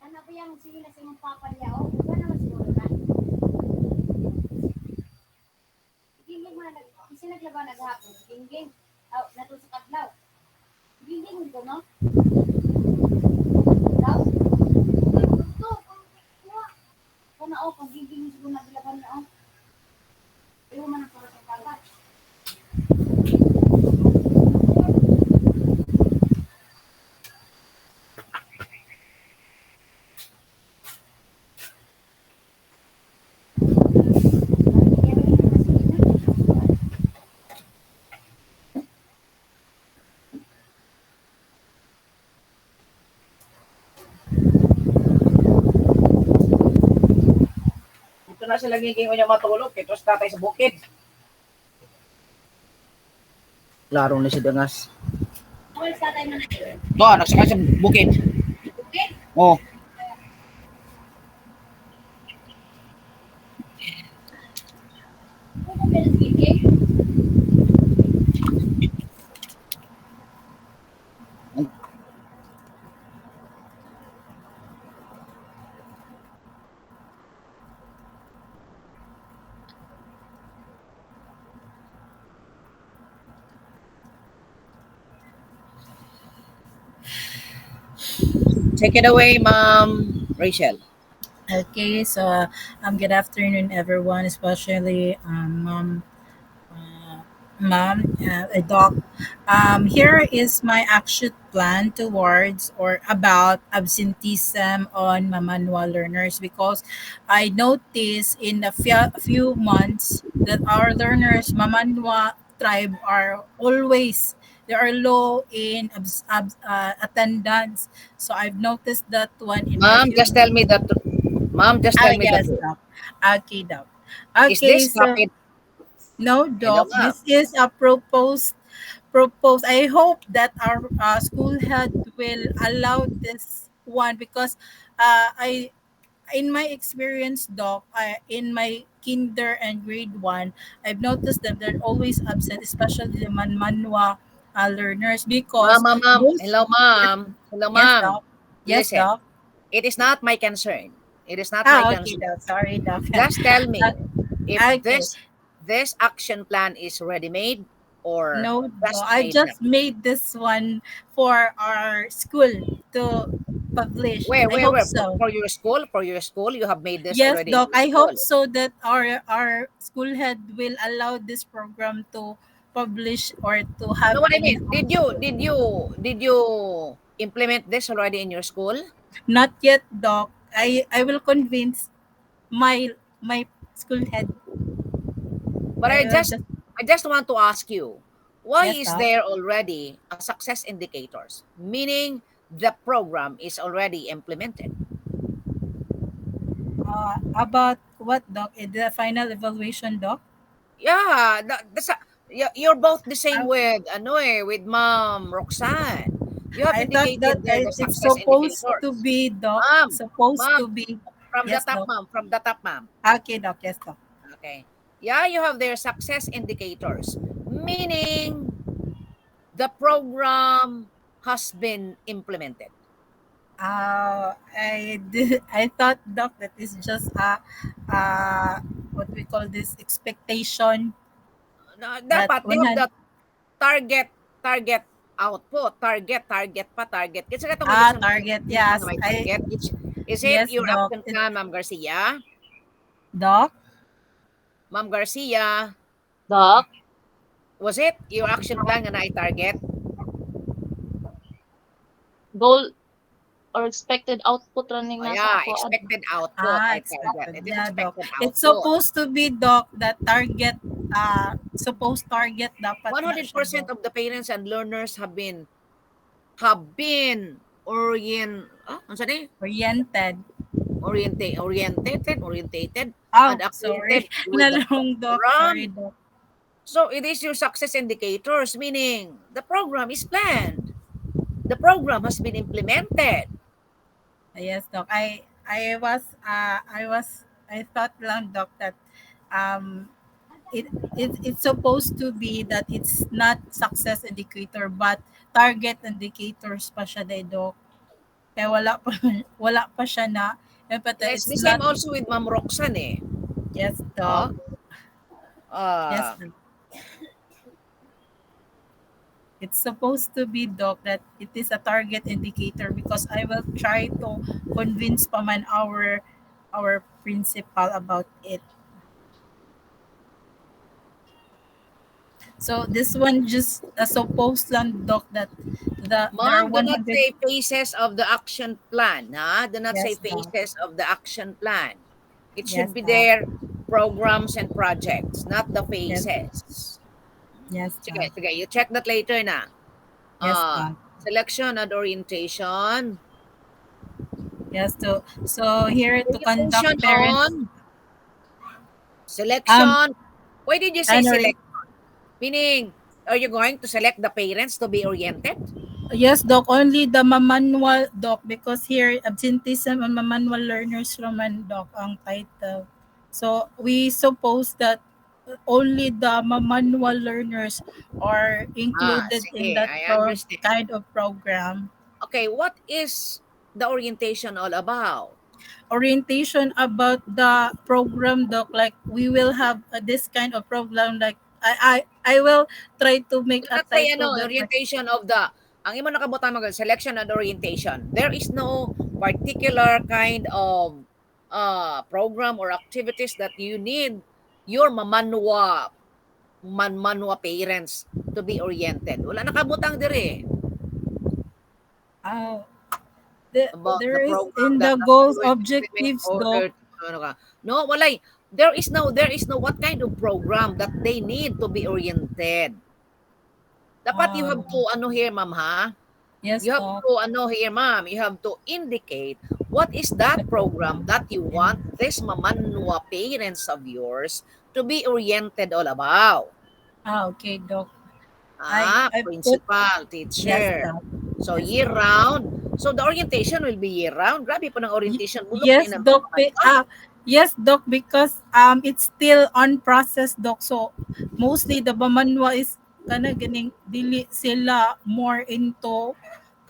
Ano ba yung sige na sa imong papa niya? O, uga naman siguro na. Gingging mo na nag... Kasi naglaba naghapon. Gingging. Oh, natusok adlaw. Gingging mo ko, no? Daw? Ito, kuha. Kung na, kung gingging mo siguro naglaban na, iwan man ang para sa papa. dito na sila giging niya matulog. Ito sa tatay sa bukid. Klaro na si Dangas. Wala sa tayo man. To, nagsakay sa bukid. Okay? Oh. Kung kung meron gingging, Take it away, Ma'am Rachel. Okay, so good afternoon, everyone, especially uh, Doc. Here is my action plan towards or about absenteeism on manual learners because I noticed in a few months that our learners, Mamanwa tribe, are always they are low in attendance. So I've noticed that one in my Ma'am, few. just tell me the Ma'am, just tell me the Yes, truth. Doc. Okay, Doc. Is Okay, this so copied? no, Hello, Doc. ma'am. This is a proposed. I hope that our school head will allow this one because I in my experience, Doc, in my kinder and grade one, I've noticed that they're always absent, especially the manwa learners Ma'am, because ma'am, ma'am. those. Hello, Yes, ma'am. Hello, yes, ma'am. Doc. Yes, Listen, Doc. it is not my concern. It is not my Okay, concern. Doc. Sorry, Doc. Just tell me if Okay. this action plan is ready made or No, just I made just now. made this one for our school to publish. I hope Where? so. For your school? For your school? You have made this Yes, already in Doc. your I school. hope so that our school head will allow this program to publish or to No, have what I in mean, our school. did you implement this already in your school? Not yet, Doc. I will convince my school head. But I will just I just want to ask you, why yes, is doc. there already a success indicators? Meaning the program is already implemented. About what, doc? The final evaluation, doc? Yeah, you're both the same I, with with Mom Roxanne. You have I thought that indicated there the it's success supposed to indicators. be, doc. Mom, Supposed mom, to be. from the Yes, top, doc. mom, from the top, mom. Okay, doc. Yes, doc. Okay. Yeah, you have their success indicators, meaning the program has been implemented. I thought, doc, that is just what we call this expectation that Dapat they have the target target output, target pa, target. Kasi katong sa target. na Yes, may I target. Is it yes, your doc. action plan, Ma'am Garcia? Doc. Ma'am Garcia, Doc, was it your action plan nga na target? goal or expected output running Oh, na sa yeah, ako. expected output ay target. Expected. It is Yeah, doc. expected It's output. supposed to be, doc, that target, supposed target dapat na siya, 100% doc. of the parents and learners have been ano sa ni? Oriented. Orientated Oh, and acquainted sorry. with the Nalong, doc. Sorry, program. doc. So it is your success indicators, meaning the program is planned. The program has been implemented. Yes, doc. I thought lang, doc, that um it's supposed to be that it's not success indicator but target indicators pa siya, doc. Kaya wala pa siya na but Yeah, it's it's the same not. also with Ma'am Roxanne eh. Yes, doc. Oh, Yes, uh, doc. It's supposed to be, doc, that it is a target indicator because I will try to convince pa man our principal about it. So this one just supposed lang, doc, that there are Mom, do not 100. say phases of the action plan. Ha? Do not say Yes, doc. phases of the action plan. It Yes, should be doc. there programs and projects, not the Yes, phases. yes, Sige, doc. sige. You check that later na. Yes, doc. Selection and orientation. Yes, so here to conduct Orientation parents. on Um, selection. Why did you say ano rin, select? Meaning, are you going to select the parents to be oriented? yes, doc, only the manual, doc, because here absenteeism and manual learners naman, doc, ang title. So we suppose that only the manual learners are included in Sige, that I understand. kind of program. Okay, what is the orientation all about? Orientation about the program, doc, like we will have this kind of program, like I will try to make Do a not say title that, like, orientation of the ang imo nakabutan mag selection and orientation. There is no particular kind of program or activities that you need your manmanwa parents to be oriented. Wala nakabutang dire uh, about the there is program in that the has to goals do with implement objectives, order. doc. Ano ka. No, walay. There is no what kind of program that they need to be oriented. Dapat you have to here, ma'am, ha? Yes, You have doc. to here, ma'am. You have to indicate what is that The program program. that you want this mamanwa parents of yours to be oriented all about. Okay, doc. I put. Principal, Yes, teacher. doc. So Yes, year doc. round. So the orientation will be year round. Grabe po ng Y- orientation. Bulok yes, na doc. Yes, doc, because it's still on process, doc. So mostly the mamanwa is kana ganing dili sila more into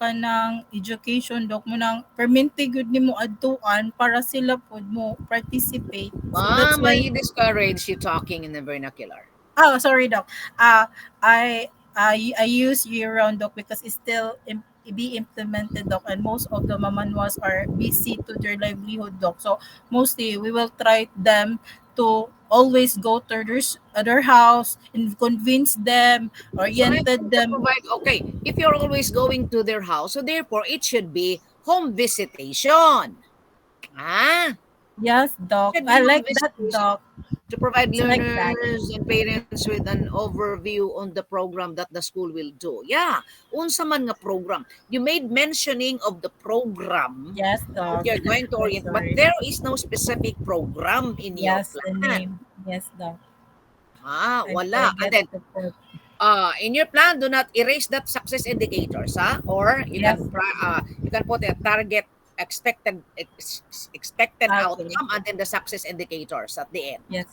kanang education, doc, mo nang permente good nimo adtuan para sila pod mo participate. So that's Ma'am, why. I discourage you talking in the vernacular. Oh, sorry, doc. I use year round, doc, because it's still be implemented, doc, and most of the mamanwas are busy to their livelihood, doc. So mostly we will try them to always go to their house and convince them, So I'm oriented going to them. provide, okay, if you're always going to their house, so therefore it should be home visitation. Ah, Yes, Doc. should I be like that, investigation Doc. to provide It's like that. learners and parents with an overview on the program that the school will do. Yeah, unsa man nga program. You made mentioning of the program Yes, that Doc. you're going to I'm orient, but sorry. there is no specific program in your Yes, the plan. name. Yes, Doc. I Wala. And forget then, to put. in your plan, do not erase that success indicators, or Yes. you can put a target expected Okay. outcome and then the success indicators at the end. Yes.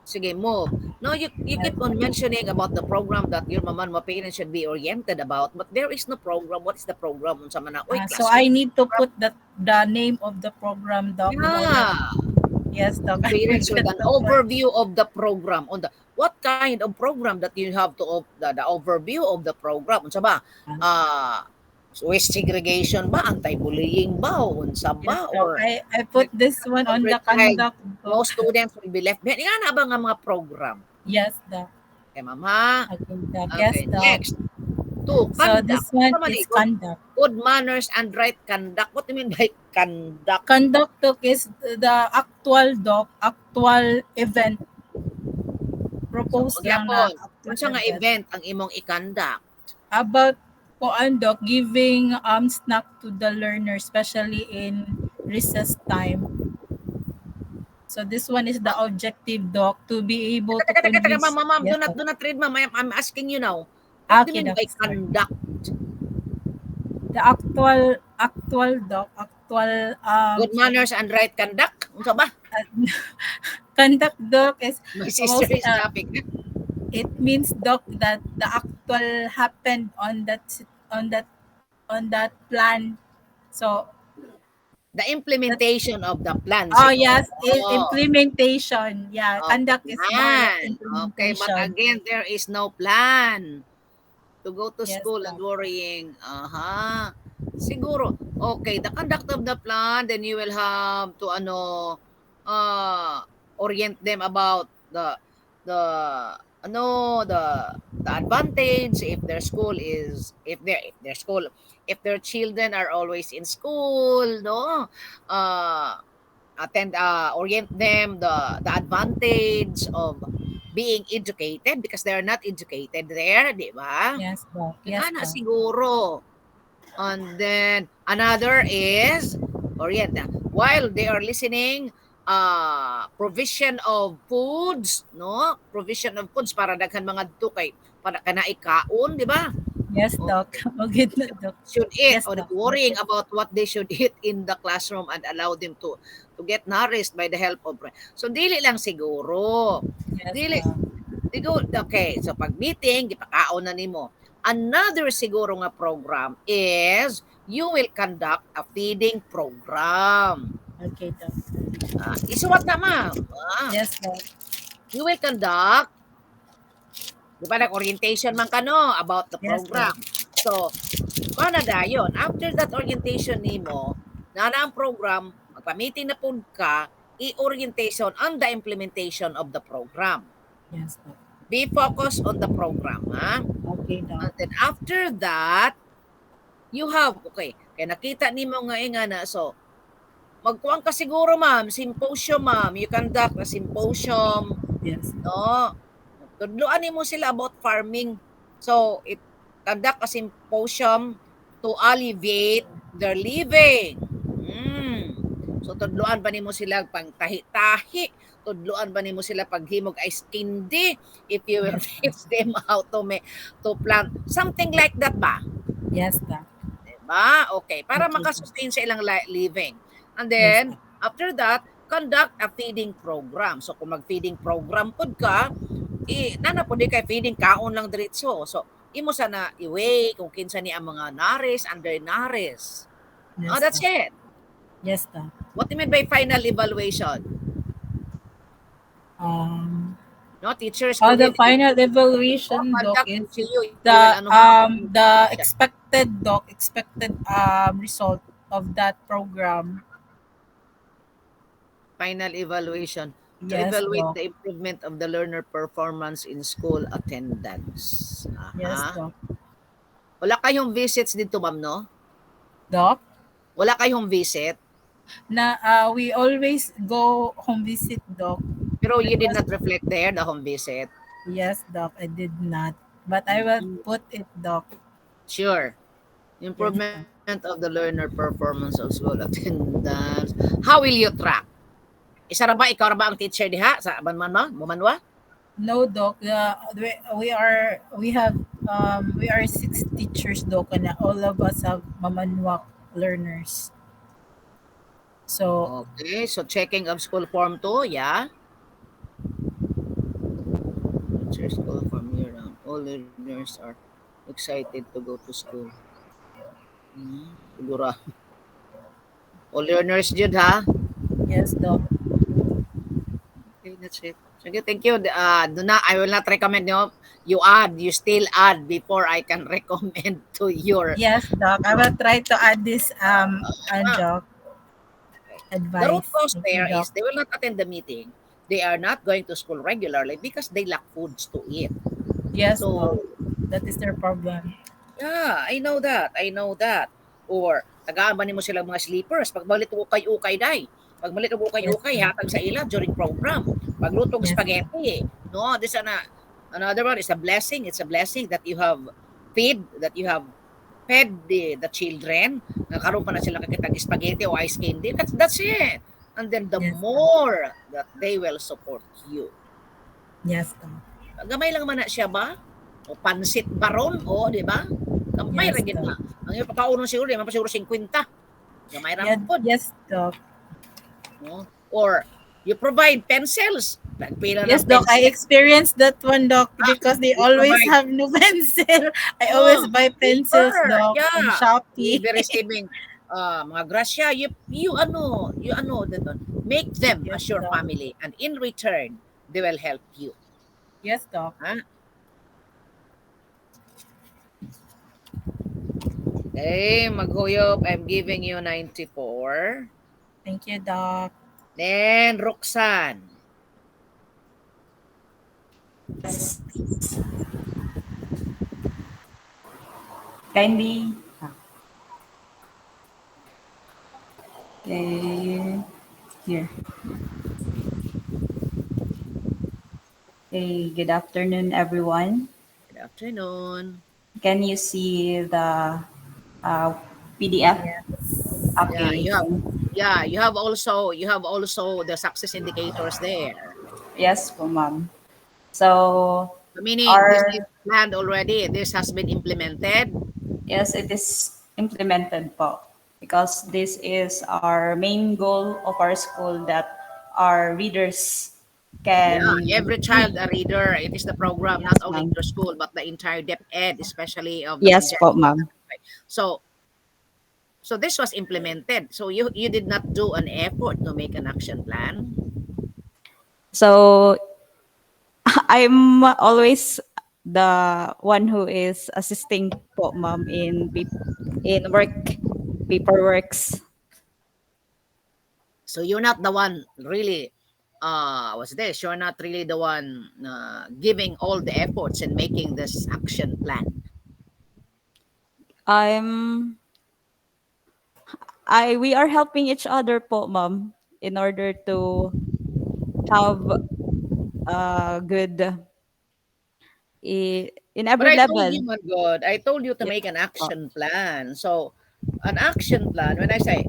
Sige, move. No, you Yes. keep on mentioning about the program that your mama and parents should be oriented about, but there is no program. What is the program? Unsa man na? Oy, So classroom. I need to put the name of the program, Doc, in order. Yeah. Yes, Doc. I Parents with forget an to put. overview of the program on the what kind of program that you have to the overview of the program. Unsa ba? Ah, waste segregation ba? Anti-bullying ba? Unsa Yes, ba? Doc. Or I put this one on the 100 child, conduct, no Doc. students will be left behind. Nga na ba nga mga program? Yes, Doc. Okay, ma'am ha? Okay, Doc. Yes, Okay, Doc. next. Two, So conduct. this one Ano man is good, conduct. good manners and right conduct. What do you mean by conduct? Conduct, Doc, is the actual, Doc, actual event. Propose lang na Magyapon, actual unsa nga event. event ang imong i-conduct? About kuan, Doc, giving snack to the learner, especially in recess time. So this one is the objective, Doc, to be able to Teka, convince. ma'am, Yes, do Doc. not read, ma'am. I'm asking you now. What do you Okay, mean Doc. by Sorry. conduct? The actual, Doc, actual Good manners and right conduct? Unsa ba? conduct, Doc, is My sister is laughing. it means, Doc, that the actual happened on that plan. So The implementation of the plan. yes, siguro. implementation. Yeah, Oh, conduct is more like plan. Okay, but implementation. again, there is no plan to go to Yes, school and Doc. worrying. Siguro. Okay, the conduct of the plan, then you will have to uh orient them about the the advantage if their school is if their school if their children are always in school, no? Orient them the advantage of being educated because they are not educated there, di ba? Yes, Doc. Yes, Ana Doc. siguro. And then another is orient while they are listening, provision of foods, no? Provision of foods para daghan mga dito kay para kana ikaon, di ba? Yes, Doc. Okay, Doc. Should eat Yes, or Doc. worrying about what they should eat in the classroom and allow them to get nourished by the help of so dili lang siguro. Yes, Dili Doc. okay, so pag meeting gipakaon na nimo. Another siguro nga program is you will conduct a feeding program. Okay, Doc. Isuwat na, ma'am. Yes, Doc. You will conduct, di ba, nag-orientation man ka, no, about the Yes, program. So, na dayon. After that orientation nimo, na ang program, magpa-meeting na po ka, i-orientation on the implementation of the program. Yes, Doc. Be focused on the program, ha? Okay, Doc. And then after that, you have, okay, kaya nakita nimo nga na, so, magkuhan ka siguro, ma'am, symposium, ma'am. You conduct a symposium, Yes. no? Tudloan nimo sila about farming. So, conduct a symposium to alleviate their living. So, tudloan ba nimo sila pang tahi-tahi? Tudloan ba nimo sila paghimog ice candy? If you will teach them how to plant. Something like that ba? Yes, Doc. Diba? Okay. Para Okay. makasustain sa ilang living. And then, after that, conduct a feeding program. So, kung mag-feeding program pod ka, nana po di kay feeding kaon lang diretso. So, imo sana i-weigh kung kinsa ni ang mga naris, under naris. Yes, That's Doc. it. Yes, Doc. What do you mean by final evaluation? No, teachers. The final evaluation, Doc, is the expected, Doc, result of that program. Final evaluation. To Yes, evaluate Doc. the improvement of the learner performance in school attendance. Yes, Doc. Wala kayong visits dito, ma'am, no? Doc? Wala kayong visit? We always go home visit, Doc. Pero you did Because not reflect there, the home visit. yes, Doc, I did not. But I will Mm, put it, Doc. sure. Yes, Improvement Doc. of the learner performance of school attendance. How will you track? Isa ra ba, ikaw ra ba ang teacher diha sa Banmanma, Bumanwa? No, Doc. We are six teachers, Doc, and all of us have Mamanwak learners. So Okay, so checking of school form 2, yeah. Teacher school form year round. All learners are excited to go to school. Siguro. All learners jud ha. yes, Doc. Okay, that's it. Sige, thank you. Do not, I will not recommend you still add before I can recommend to your Yes, Doc. I will try to add this ah, Doc the root advice. cause Thank you, there Doc. is they will not attend the meeting. They are not going to school regularly because they lack foods to eat. Yes, Doc. So, That is their problem. yeah, I know that. I know that. Or tagaan ba nimo silang mga sleepers pag malit ukay-ukay day. Pag malit og Yes, ukay-ukay Doc. hatag sa ila during program. Paglutog Yes, Doc. spaghetti. No, this another one is a blessing. It's a blessing that you have fed the children. Nakaroon pa na sila kakitag spaghetti o ice candy. That's it. And then the Yes, Doc. more that they will support you. Yes, Doc. Gamay lang man na siya ba? O pansit baron, o, di ba? Gamay ra Yes, gid Doc. na. Ang iyong pakaunon siguro, di man pa siguro 50. Gamay ra Yeah, man pod, yes, Doc. no? Or you provide pencils. Nagpila Yes, ng Doc. I pencil. experienced that one, Doc, because they You always provide, have no pencil. I always oh, buy pencils, paper. Doc, on Yeah. You Shopee. be receiving mga grasya. You ano, dito. Make them Yes, as your Doc. family. And in return, they will help you. Yes, Doc. Ha? Okay, maghuyop. I'm giving you 94. Thank you, Doc. Then, Roxanne. Kindly. Okay. Here. Okay. Good afternoon, everyone. Good afternoon. Can you see the uh, PDF? Yes. Yeah, Okay. you have also the success indicators there. Yes, po, ma'am. So, So meaning this is our planned already. This has been implemented. yes, it is implemented po because this is our main goal of our school that our readers Yeah, can every child a reader. It is the program not yes, only ma'am. in your school but the entire DepEd, especially of the Yes po, Pilipinas. ma'am. So so this was implemented. So you did not do an effort to make an action plan. So I'm always the one who is assisting po ma'am in work paperworks. So you're not the one really what's this? You're not really the one giving all the efforts in making this action plan. I'm I we are helping each other po ma'am in order to have a good in But every I told level. you, my God, I told you to Yes make an po. action plan. So, an action plan, when I say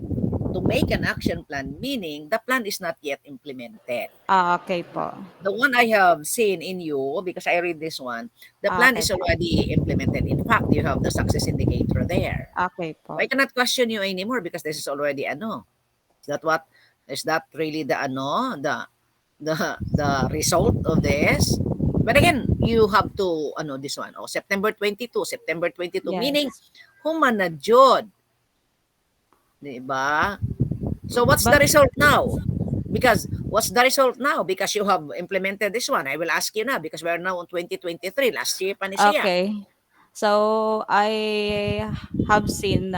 to make an action plan, meaning the plan is not yet implemented. Ah, okay po. The one I have seen in you, because I read this one, the Ah, plan okay is po. already implemented. In fact, you have the success indicator there. Okay I po. cannot question you anymore because this is already ano. Is that what? Is that really the ano? The result of this? But again, you have to ano this one. Oh, September 22, meaning Yes. human na jud, 'di ba? So what's the But result now? Because what's the result now? Because you have implemented this one. I will ask you now because we are now on 2023. Last year pa ni siya. okay. So I have seen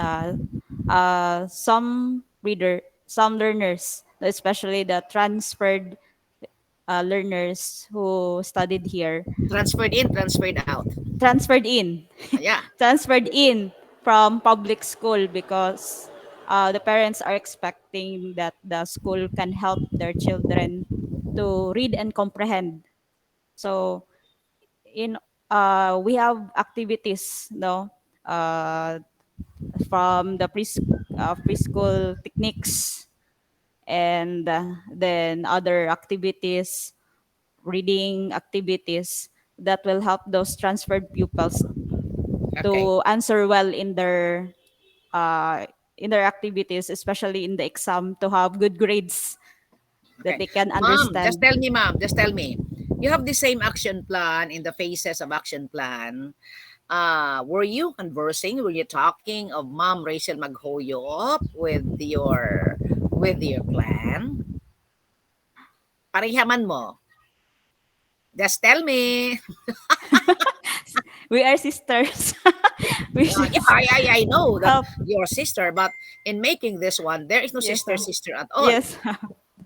some learners, especially the transferred learners who studied here, Transferred in, transferred out. transferred in, Yeah. transferred in from public school because the parents are expecting that the school can help their children to read and comprehend. So in we have activities, no, uh, from the preschool techniques, and then other activities, reading activities that will help those transferred pupils Okay. to answer well uh, in their activities, especially in the exam, to have good grades that Okay. they can Ma'am, just understand. tell me, ma'am, just tell me. You have the same action plan in the phases of action plan. Were you conversing? Were you talking of Ma'am Rachel Maghoyop with your clan? Parihaman mo. Just tell me. We are sisters. We Yeah, just I know that help. your sister, but in making this one, there is no Yes, sister at all. yes.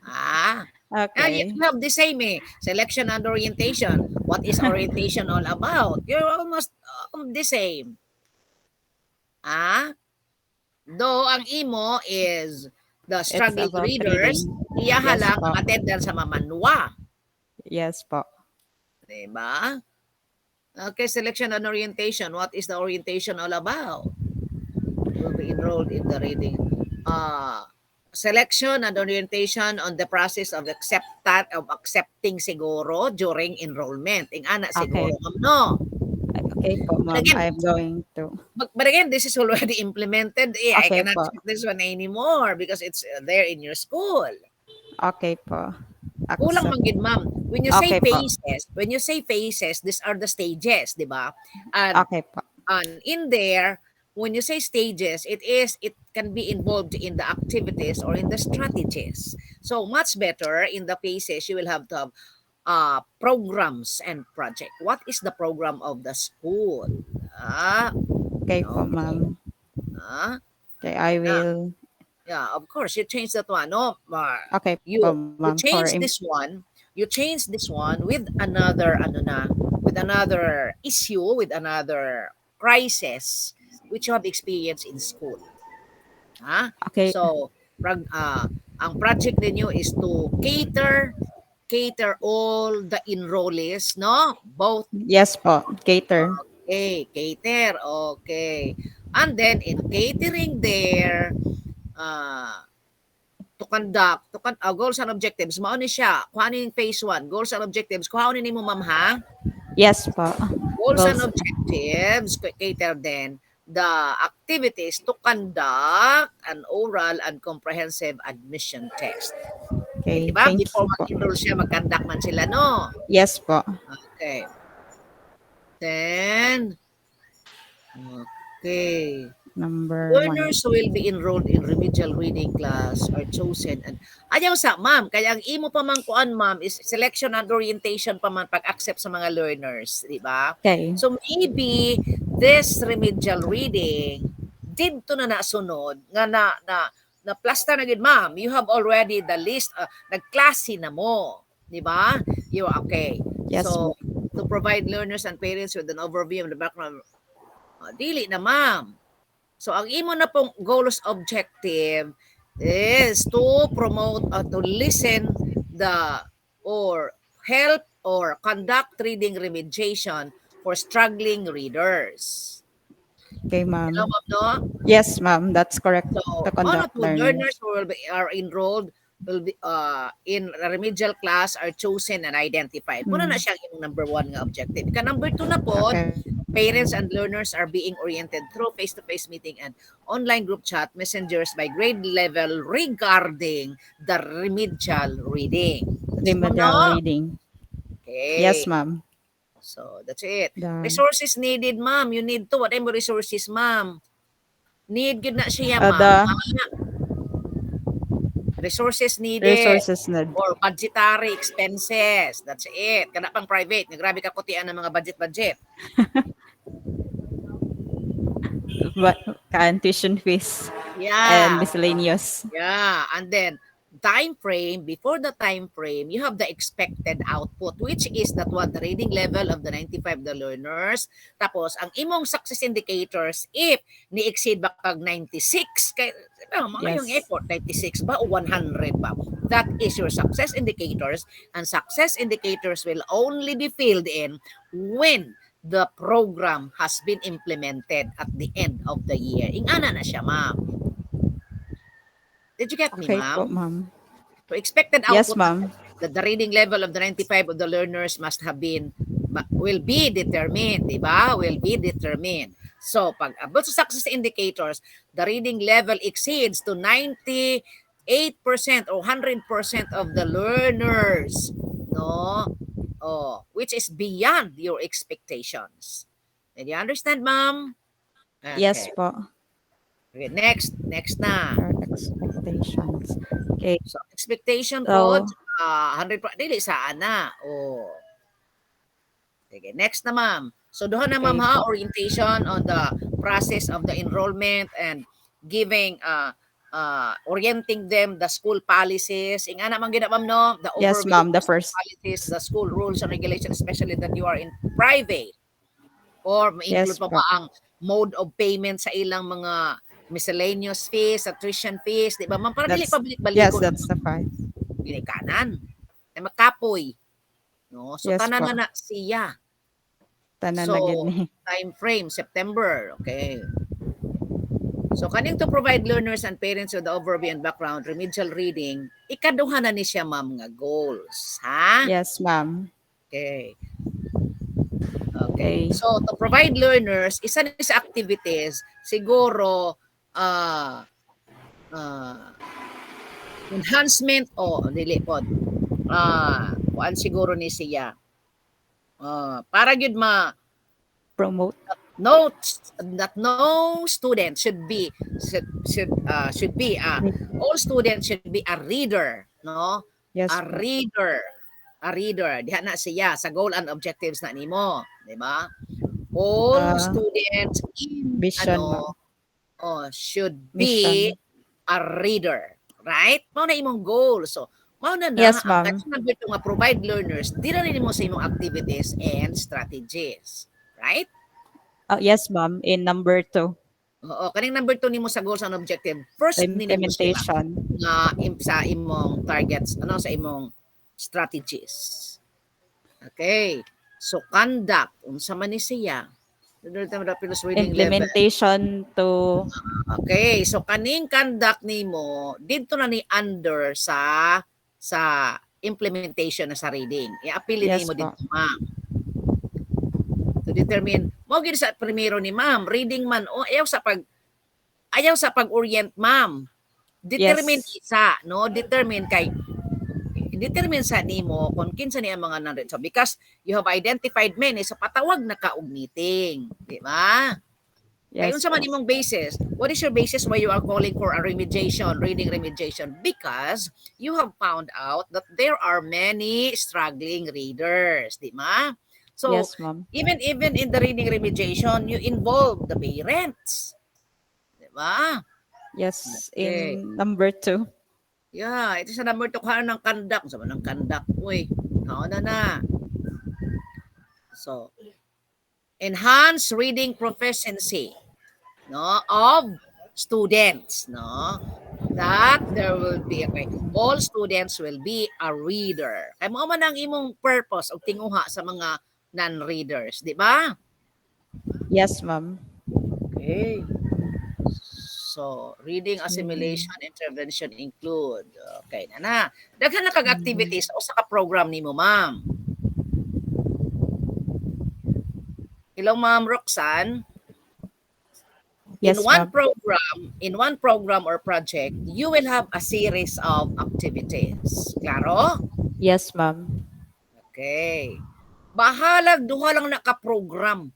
Ah, yet Okay. you have the same selection and orientation. What is orientation all about? You're almost the same. Ah, though ang imo is the It's struggling about readers, reading. iyaha Yes lang ang po. attendance sa mamanwa. Yes po. Diba? Okay, selection and orientation. What is the orientation all about? Will be enrolled in the reading. Selection and orientation on the process of accepting siguro during enrollment. Ing ana siguro, Okay. ma'am, no? Okay po, But ma'am. again, I'm going to. but again, this is already implemented. I Okay cannot po. check this one anymore because it's there in your school. Okay po. Kulang Accept. man gid, ma'am. Okay po. When you say phases, these are the stages, di ba? Okay po. And in there, when you say stages, it can be involved in the activities or in the strategies. So much better in the phases, you will have to have programs and project. What is the program of the school? Ah, Okay po, okay. ma'am. Ah, Okay, I yeah. will. Yeah, of course, you change that one. No, Okay po, you ma'am. For change this one. You change this one with another ano na, with another issue, with another crisis which you have experienced in school. Ha? okay. So, ang project ninyo is to cater all the enrollees, no? Both Yes po. Cater. cater. Okay. And then in catering there, to conduct goals and objectives mao ni siya kuha ni phase 1 goals and objectives kuhaonin nimo ma'am ha Yes po. goals and Goals. objectives cater then the activities to conduct an oral and comprehensive admission test. Okay, Okay. di ba? Thank Before you po. mag-enroll siya, mag-conduct man sila, no? Yes po. Okay. Then, okay. Number 1. Learners who will be enrolled in remedial reading class are chosen and ayaw sa ma'am kaya ang imo pa man kuan ma'am is selection and orientation pa man pag-accept sa mga learners, di ba? Okay. So maybe this remedial reading didto na nasunod nga na plasta na gid ma'am. You have already the list nagklase na mo, di ba? You okay. Yes, So to provide learners and parents with an overview of the background dili na ma'am. So, ang imo na pong goals objective is to promote to listen or help or conduct reading remediation for struggling readers. Okay, ma'am. Hello, ma'am, no? Yes, ma'am. That's correct. So, To conduct learners learners. who are enrolled will be in a remedial class are chosen and identified. Muna na siya yung number 1 nga objective. Ika number 2 na po, Okay. parents and learners are being oriented through face-to-face meeting and online group chat messengers by grade level regarding the remedial reading. Remedial reading. Okay. Yes, ma'am. So, that's it. Done. Resources needed, ma'am. You need to. What are resources, ma'am? Need good na siya, ma'am. The Resources needed. resources need. Or budgetary expenses. That's it. Kana pang private. Grabe ka kutian ng mga budget. Tuition fees and Yeah. miscellaneous. Yeah. And then, time frame, before the time frame, you have the expected output, which is that what the reading level of the 95 the learners. Tapos, ang imong success indicators, if ni-exceed ba kag 96, kay, mga yung Yes. effort, 96 ba o 100 ba? That is your success indicators, and success indicators will only be filled in when the program has been implemented at the end of the year. Ingana na siya, ma'am. Did you get me, Okay po, ma'am? ma'am. So expected Yes, output ma'am. that the reading level of the 95 of the learners must have been will be determined, di ba? Will be determined. So pag about sa success indicators, the reading level exceeds to 98% or 100% of the learners, no? Oh, which is beyond your expectations. Did you understand, ma'am? Yes Okay. po. Okay, next na. Your expectations. Okay. So, expectation So, po, 100 dili saan na. Oh. Sige, next na ma'am. So, doon na ma'am okay ha, po. orientation on the process of the enrollment and giving, orienting them the school policies. Inga naman gina ma'am no, the Yes, overview ma'am. of The the school first. policies, the school rules and regulations, especially that you are in private. Or ma-include Yes pa po. ba ang mode of payment sa ilang mga miscellaneous fees, tuition fees, di ba ma'am? Para dili That's, pa yes, balik-baligon that's the five. ginikanan. Ay makapoy. No? So Yes tanan po. na na siya. Tanan So na gid ni. time frame September. Okay. So kaning to provide learners and parents with the overview and background remedial reading, ikaduha na ni siya ma'am nga goals, ha? Yes, ma'am. Okay. Okay. So to provide learners, isa ni sa activities siguro enhancement o dili pod. Kuan siguro ni siya. Para gyud Promote. notes that no student should be all students should be a reader, no? Yes A po. reader diha na siya sa goal and objectives na nimo, di ba? All students in Vision, ma'am. should be Mission. a reader, right? Mao na imong goal. So mao na Yes, ang ma'am. number 2 nga provide learners dira rin mo sa imong activities and strategies, right? Yes, ma'am. In number 2, Oo, kaning number 2 nimo sa goals and objective. First the nimo siya implementation. nga sa imong targets, sa imong strategies. Okay. So conduct unsa man ni siya? Reading level. Implementation to, Okay, so kaning conduct nimo didto na ni under sa implementation na sa reading. I-appeal yes nimo po. dito, ma'am. To determine mo gid sa primero ni ma'am, reading man o ayaw sa pag-orient, ma'am. Determine Yes. isa, no? Determine sa nimo kung kinsa ni ang mga nandun. So because you have identified many, so patawag na ka og meeting, di ba? Kaya Yes unsa man po. imong basis? What is your basis why you are calling for a remediation, reading remediation? Because you have found out that there are many struggling readers, di ba? So Yes, ma'am. even in the reading remediation, you involve the parents. Di ba? Yes, Okay. in number 2. Yeah, ito sa number 2 ka ng conduct. Sa ng conduct, uy. Na. So, enhance reading proficiency, no, of students, no? That there will be, all students will be a reader. Kaya mo man ang imong purpose o tinguha sa mga non-readers, di ba? Yes, ma'am. Okay. So, reading assimilation intervention include. Okay na. Daghan na kag activities o sa ka-program nimo, ma'am. Hello, Ma'am Roxanne. Yes, ma'am. In one program or project, you will have a series of activities. Klaro? Yes, ma'am. Okay. Bahalag duha lang naka-program.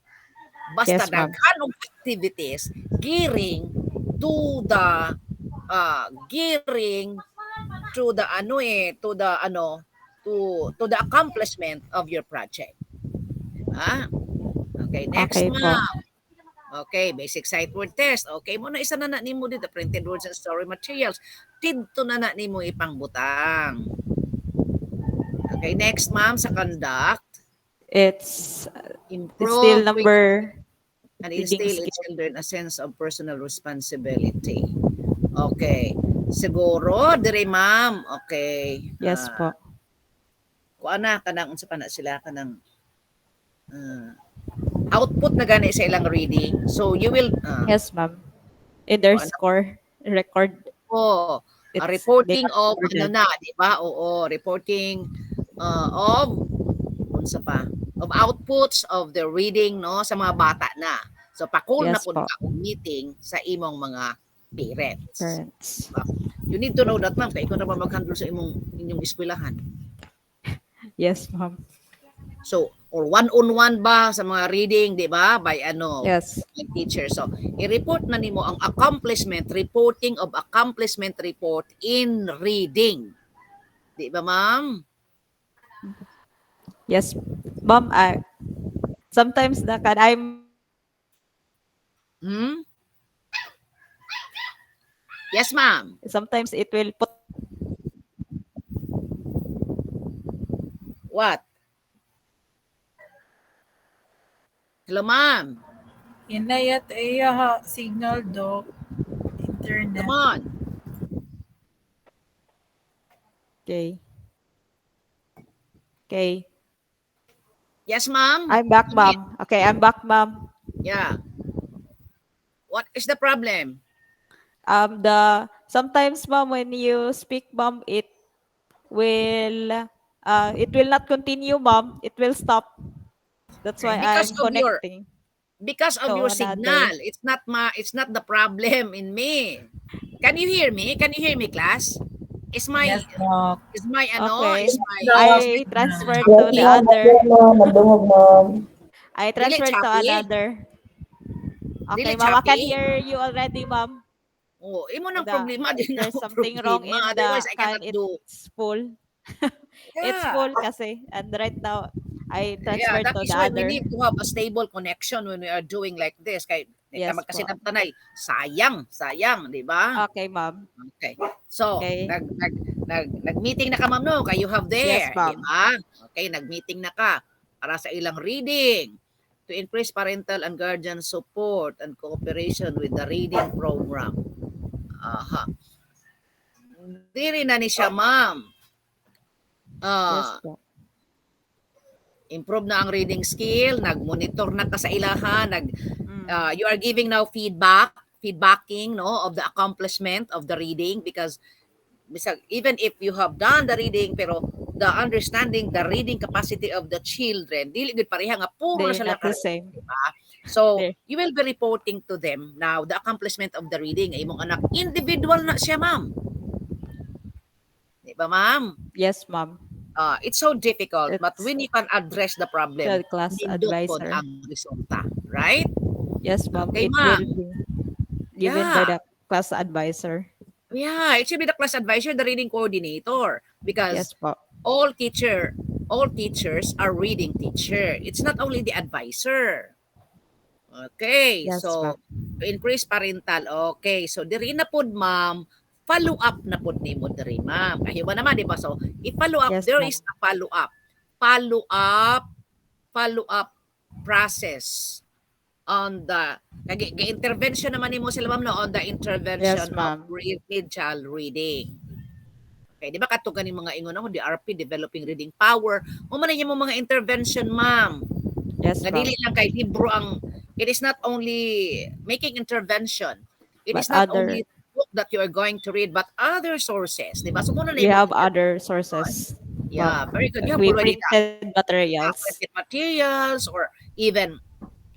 Basta Yes, ma'am. daghan og activities gearing to the to the accomplishment of your project. Okay, next Okay po. ma'am. Okay, basic sight word test. Okay, mo na isa na nimo dito printed words and story materials. Dito na nimo ipangbutang. Okay, next ma'am sa conduct, It's improve still number and reading instill in skill. children a sense of personal responsibility. Okay. Siguro dire ma'am. Okay. Yes po. Kuan na kanang unsa pa na sila kanang output na gani sa ilang reading. So you will Yes, ma'am. In their Ano? score record, a it's reporting they are of ano recorded. na, di ba? Oo, reporting of unsa pa? Of outputs of the reading no sa mga bata na. So pakul na Yes pud po. ka og meeting sa imong mga parents. Parents. You need to know that ma'am kay ikaw na ba mag-handle sa inyong eskwelahan. Yes, ma'am. So, or one-on-one ba sa mga reading, di ba? By Yes. by teacher. So, i-report na nimo ang accomplishment, reporting of accomplishment report in reading. Di ba, ma'am? Yes, ma'am. Sometimes I'm Hmm? Yes, ma'am. sometimes it will put What? Hello, ma'am. Inayat ha signal do internet. Come on. okay. Okay. Yes, ma'am. I'm back, ma'am. Okay, I'm back, ma'am. Yeah. What is the problem? The sometimes, ma'am, when you speak, ma'am, will it will not continue, ma'am. It will stop. That's why Because I'm of your connecting because of your to another. signal. It's not the problem in me. Can you hear me? Can you hear me, class? Is my Yes, Doc. is my Okay. is my I transferred Yes, to the ma'am. other. Yes, ma'am. Nagdungog, ma'am. I Dili transferred to choppy? another. Dili Okay, ma'am. I can choppy? hear you already, ma'am. Oh, imo nang The problema din there's ako something wrong problema. in Otherwise, the I can cannot do. it's full. It's Yeah. full kasi. And right now, I Yeah, transferred that to is the why we other. need to have a stable connection when we are doing like this. Kay Yes po. magkasinabtanay, sayang, di ba? Okay, ma'am. Okay. So, Okay. nag-meeting na ka ma'am no, kay you have Yes, there, di ma'am. ba? Okay, nag-meeting na ka para sa ilang reading to increase parental and guardian support and cooperation with the reading program. Aha. Diri na ni siya, ma'am. Yes Ah, po. improve na ang reading skill, nag-monitor na ka sa ilaha, Mm. you are giving now feedbacking no of the accomplishment of the reading because even if you have done the reading pero the understanding the reading capacity of the children dili gid pareha nga puro na They're sila not the ka, same. diba? So They're, you will be reporting to them now the accomplishment of the reading imong anak individual na siya ma'am, di ba ma'am? yes, ma'am. It's so difficult but It's when you can address the problem the class nindot pod advisor. ang resulta, right? Yes, ma'am. Okay, It ma'am. will be given Yeah. by the class advisor. Yeah, it should be the class advisor, the reading coordinator, because Yes po. all teachers are reading teacher. It's not only the advisor. Okay, Yes, so ma'am. to increase parental. Okay, so diri na pod ma'am, follow up na pod nimo diri ma'am. Kayo ba naman di ba? So i-follow up, Yes, there ma'am. is a follow up. Follow up process on the intervention naman nimo sila ma'am no on the intervention Yes, ma'am. of child reading. Okay, di ba katong ganing mga ingon ako DRP developing reading power. Mo man mo mga intervention ma'am. Yes, Nga ma'am. dili lang kay libro ang it is not only making intervention. It But is not other only book that you are going to read but other sources. Di ba? So muna na we yung have other sources. yeah, very good. You have We already printed materials. printed materials or even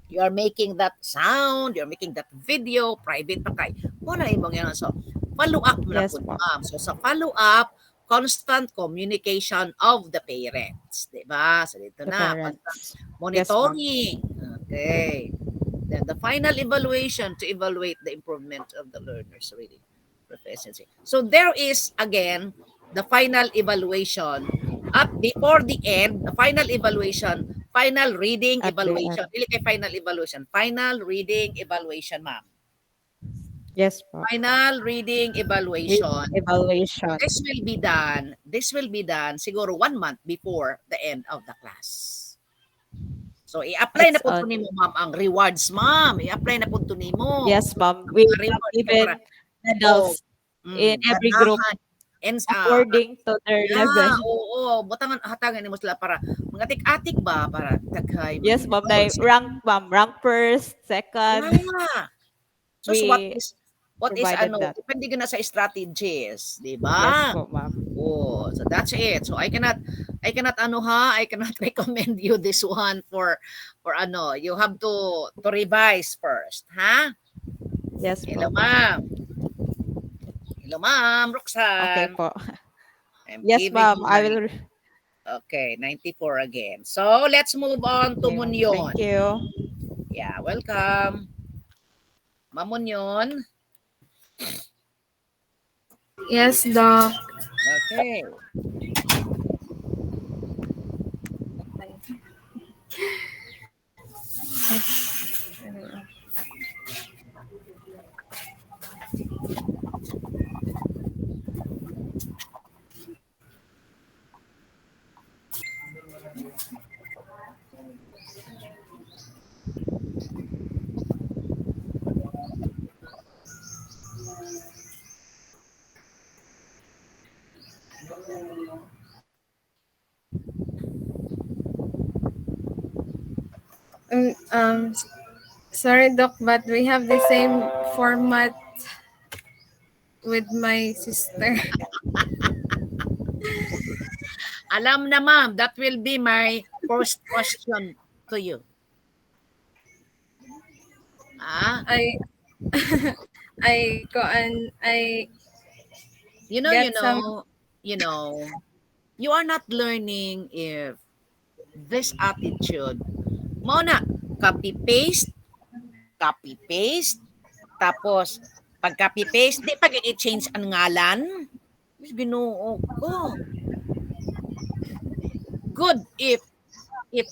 you are making that sound, you're making that video, private pa kay. Muna imong yan. So, follow up na Yes, po, po. ma'am. So, sa follow up, constant communication of the parents. Diba? So, dito The na. parents. Constant monitoring. Okay. Then, the final evaluation to evaluate the improvement of the learner's reading proficiency. So, there is, again, the final evaluation at before the end, the final evaluation Final reading At the evaluation. end. Dili kay final evaluation. Final reading evaluation, ma'am. Yes po. Final reading evaluation. Evaluation. This will be done siguro 1 month before the end of the class. So, i-apply na It's po on. nimo, ma'am, ang rewards, ma'am. I-apply na po nimo. Yes, ma'am. Ang We mga have rewards ka given para, oh, medals in every group ganahan. And, according to their level. oo, butangan hatagan nimo sila para mga atik-atik ba para daghay. Yes, ma'am. Like rank, ma'am. Rank first, second. Yeah. So, We what is provided that. depende na sa strategies, di Yes ba? po, ma'am. Oh, so that's it. So I cannot I cannot recommend you this one for you have to revise first, ha? Yes Hello, po. ma'am. Hello, ma'am, Okay Roxanne. po. I'm Yes, giving ma'am. you I my- will. Okay, 94 again. So let's move on to Okay, ma'am. Munyon. Thank you. Yeah, welcome. Ma'am Munyon. Yes, Doc. Okay. Sorry, Doc, but we have the same format with my sister. Alam na, ma'am, that will be my first question to you. I I You know, Get some- you are not learning if this attitude, mo na, copy-paste, tapos, pag copy-paste, di pag i-change ang ngalan, Ginoo ko. Good if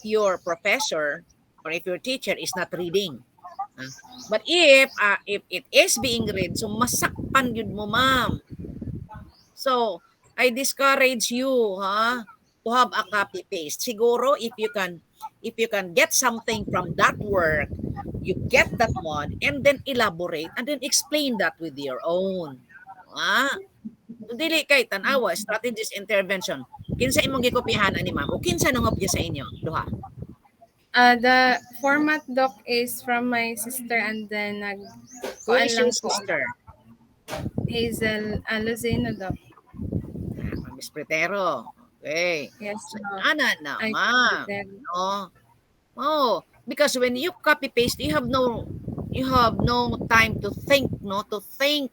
your professor or if your teacher is not reading. But if it is being read, so masakpan yun mo, ma'am. So, I discourage you, to have a copy paste. Siguro if you can get something from that work, you get that one and then elaborate and then explain that with your own. Dili kay tanawa, strategies intervention. Kinsa imong gikopihan ani ma'am? O kinsa nangopya sa inyo? Duha. the format, Doc, is from my sister, and then Who is your sister? Hazel Luzino, Doc. Miss Pretero. Okay. Yes, Doc. Ana na, ma'am. No. Oh, because when you copy paste, you have no time to think, no? To think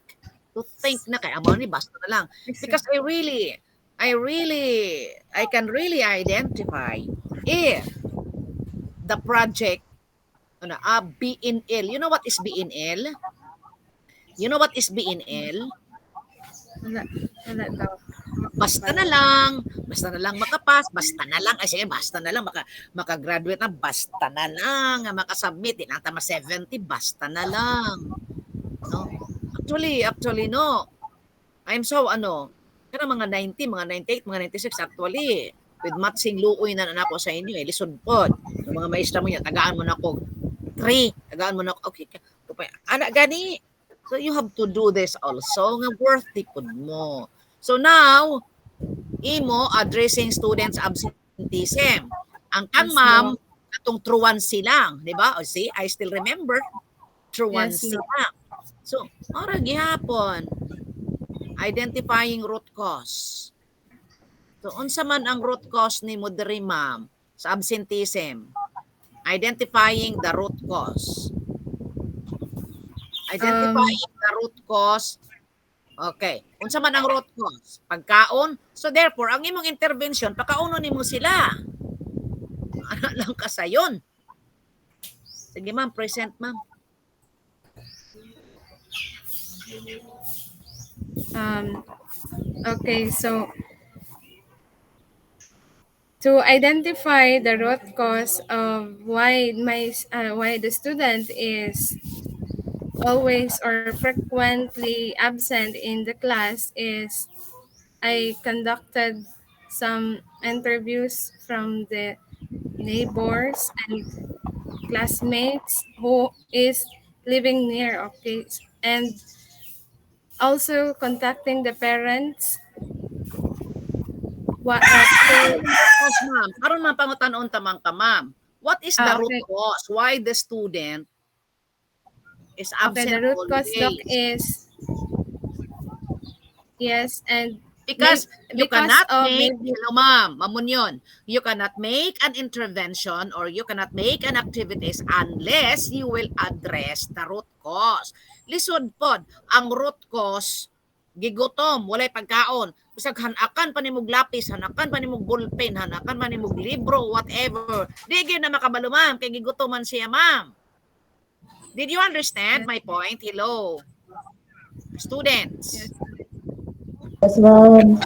na kay amo ni basta na lang. Because I can really identify if the project BNL. You know what is BNL? You know what is BNL? Wala, Doc. Basta na lang makapas, basta na lang, basta na lang makagraduate na, basta na lang makasubmit, tinatama 70, basta na lang. No? Actually, no. I'm so, kaya mga 90, mga 98, mga 96, actually, with matching luoy na ako sa inyo, lisod po. Yung mga maestra mo niya, tagaan mo na ako 3, tagaan mo na ako, okay, anak gani. So you have to do this also, nga worthy po mo. So now, imo addressing students absenteeism. Ang kang Yes, ma'am, atong truancy lang, di ba? O see, I still remember, truancy Yes, lang. So, ora gihapon, identifying root cause. So, unsa man ang root cause ni mo diri, ma'am, sa absenteeism? Identifying the root cause. Identifying the root cause. Okay. Unsa man ang root cause? Pagkaon. So therefore, ang imong intervention, pakauno nimo sila. Ano lang ka sayon? Sige ma'am, present ma'am. Okay, so to identify the root cause of why the student is always or frequently absent in the class is I conducted some interviews from the neighbors and classmates who is living near, okay, and also contacting the parents to Cause ma'am, karon man pangutanon tamang ka ma'am. What is the root okay. cause? Why the student is Okay, the absent root cause, doc, always? is yes, and Because you because cannot of make, maybe hello ma'am, mamun yun. You cannot make an intervention or you cannot make an activities unless you will address the root cause. Lisod pod, ang root cause, gigutom, walay pagkaon. Bisag hanakan pa nimog lapis, hanakan pa nimog ballpen, hanakan pa nimog libro, whatever. Di gyud na makabalo ma'am, kay gigutoman siya ma'am. Did you understand my point? Hello. Students. yes, Yes, ma'am.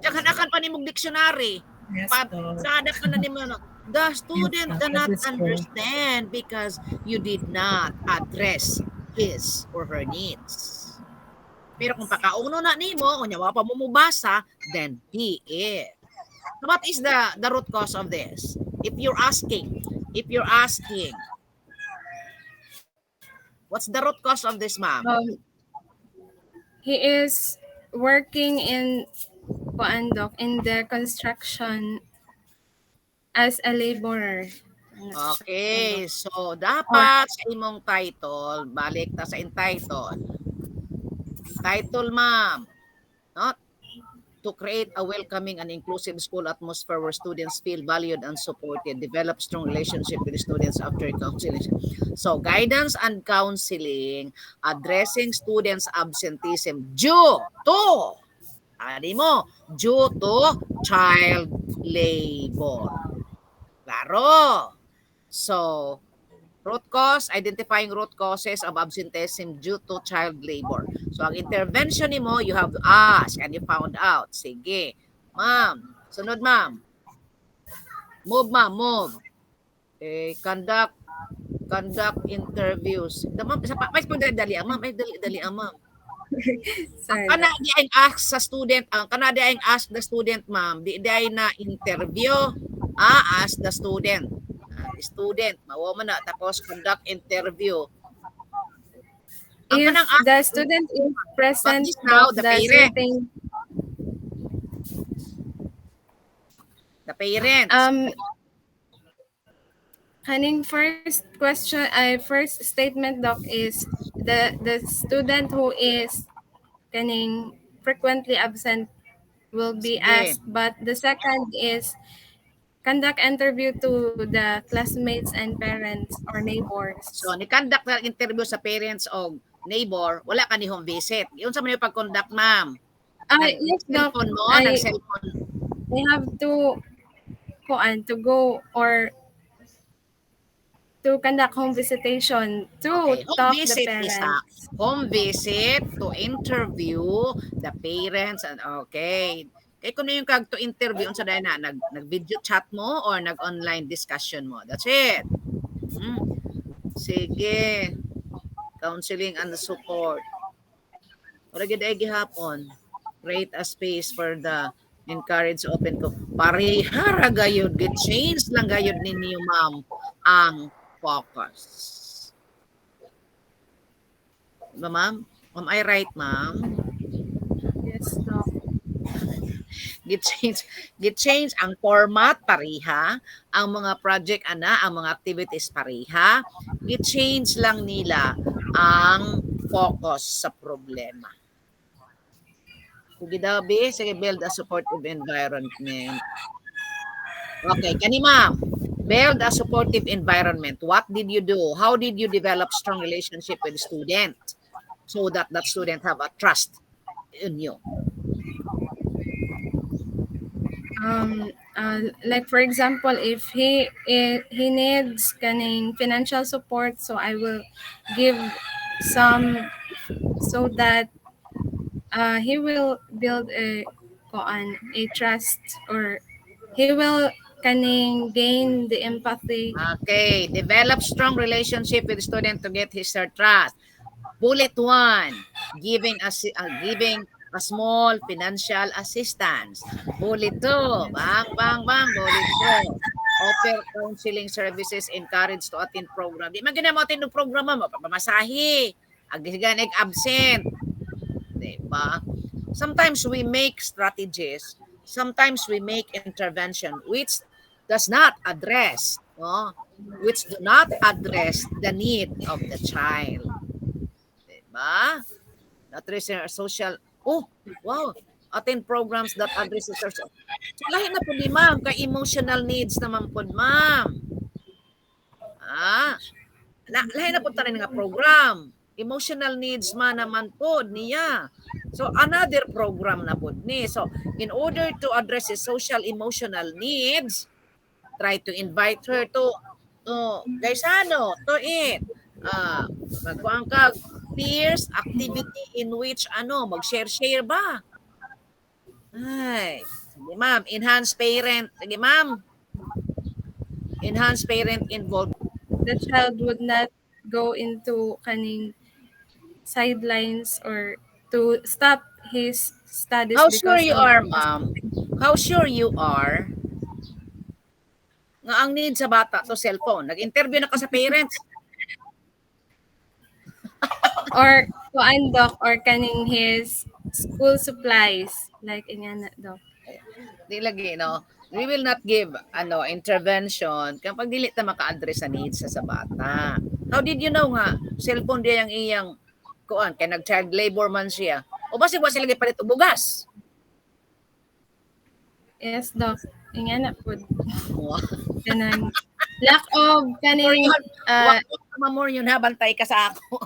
Hanakan pa nimog dictionary. Yes, Pat, Doc. sada ka na ni ano, the student Yes, cannot that is true. understand because you did not address his or her needs. Pero kung pakauno na nimo, kunya wa pa mo mubasa, then he is. So what is the root cause of this? If you're asking, what's the root cause of this, ma'am? he is working in Doc, in the construction as a laborer. I'm not sure, Okay, Doc. so dapat sa imong title, balik ta sa entitled. Title, ma'am, no? To create a welcoming and inclusive school atmosphere where students feel valued and supported, develop strong relationship with the students after counseling. So, guidance and counseling, addressing students' absenteeism due to, due to child labor. Klaro. So, root cause, identifying root causes of absenteeism due to child labor. So, ang intervention ni mo, you have to ask and you found out. Sige. Ma'am. Sunod, ma'am. Move, ma'am. Move. Conduct interviews. Ma'am, may dali ma'am. May dali ma'am. Sorry, Ang kana Doc. di ay ask sa student, ang kana di ay ask the student, ma'am. Di ay na interview. Ask the student. Student, mawa man na, tapos conduct interview. Ang If kanang the student is present, is now Doc, the parent. The parents. Kaning first question, first statement, Doc, is the student who is kaning frequently absent will be Sige. asked, but the second is conduct interview to the classmates and parents or neighbors. So, ni-conduct na interview sa parents o neighbor, wala ka ni home visit. Yun sa mga pag-conduct, ma'am. Yes, Doc. Nag-cellphone mo, I nag-cellphone. have to go or to conduct home visitation to Okay, talk home the visit parents. isa. Home visit to interview the parents and okay. Kaya kung yung kag to interview unsa dai na nag-video chat mo or nag-online discussion mo. That's it. Sige. Counseling and support. Ora gid ay gihapon. Create a space for the encourage open ko. Parihara gayud, gid change lang gayud ninyo, ma'am, ang focus. Diba, ma'am? Am I right, ma'am? Yes, Doc. Git-change ang format pariha, ang mga project ang mga activities pariha. Git-change lang nila ang focus sa problema. Kugidabi, sige, build a supportive environment. Okay, kani ma'am. Build a supportive environment. What did you do? How did you develop strong relationship with the student so that student have a trust in you? Like for example, if he needs kaning financial support, so I will give some so that he will build a trust, or he will kaning gain the empathy. Okay, develop strong relationship with student to get his or trust. Bullet 1, giving a small financial assistance. Bullet 2, bang, bang, bang. Bullet 2, offer counseling services, encourage to attend program. Di man mo attend ng program, mapamasahe. Agiganeg absent. Diba? Sometimes we make strategies, sometimes we make intervention which does not address, which do not address the need of the child. Diba? Address our social, wow, attend programs that address our social. So, lahi na po di ma'am, kay emotional needs naman po ma'am. Lahi na po tayo nga program. Emotional needs man naman po niya. So, another program na po ni. So, in order to address his social emotional needs, try to invite her to guys, to it. Magkuhan ka peers activity in which mag-share ba? Ay, sige ma'am, enhance parent. Sige ma'am. Enhance parent involvement. The child would not go into kaning sidelines or to stop his studies. How sure because you of are, ma'am? How sure you are nga ang need sa bata to cellphone? Nag-interview na ka sa parents? or kuan doc or kaning his school supplies like ingana doc. Di lagi, no? We will not give intervention kapag dili ta maka-address sa needs sa bata. How did you know nga cellphone diya yung iyang kuan kay nag-child labor man siya? O basi wa sila gipalit og bugas? Yes doc. Ingana pud. Kanang lack of kaning Mamor yun ha, bantay ka sa ako.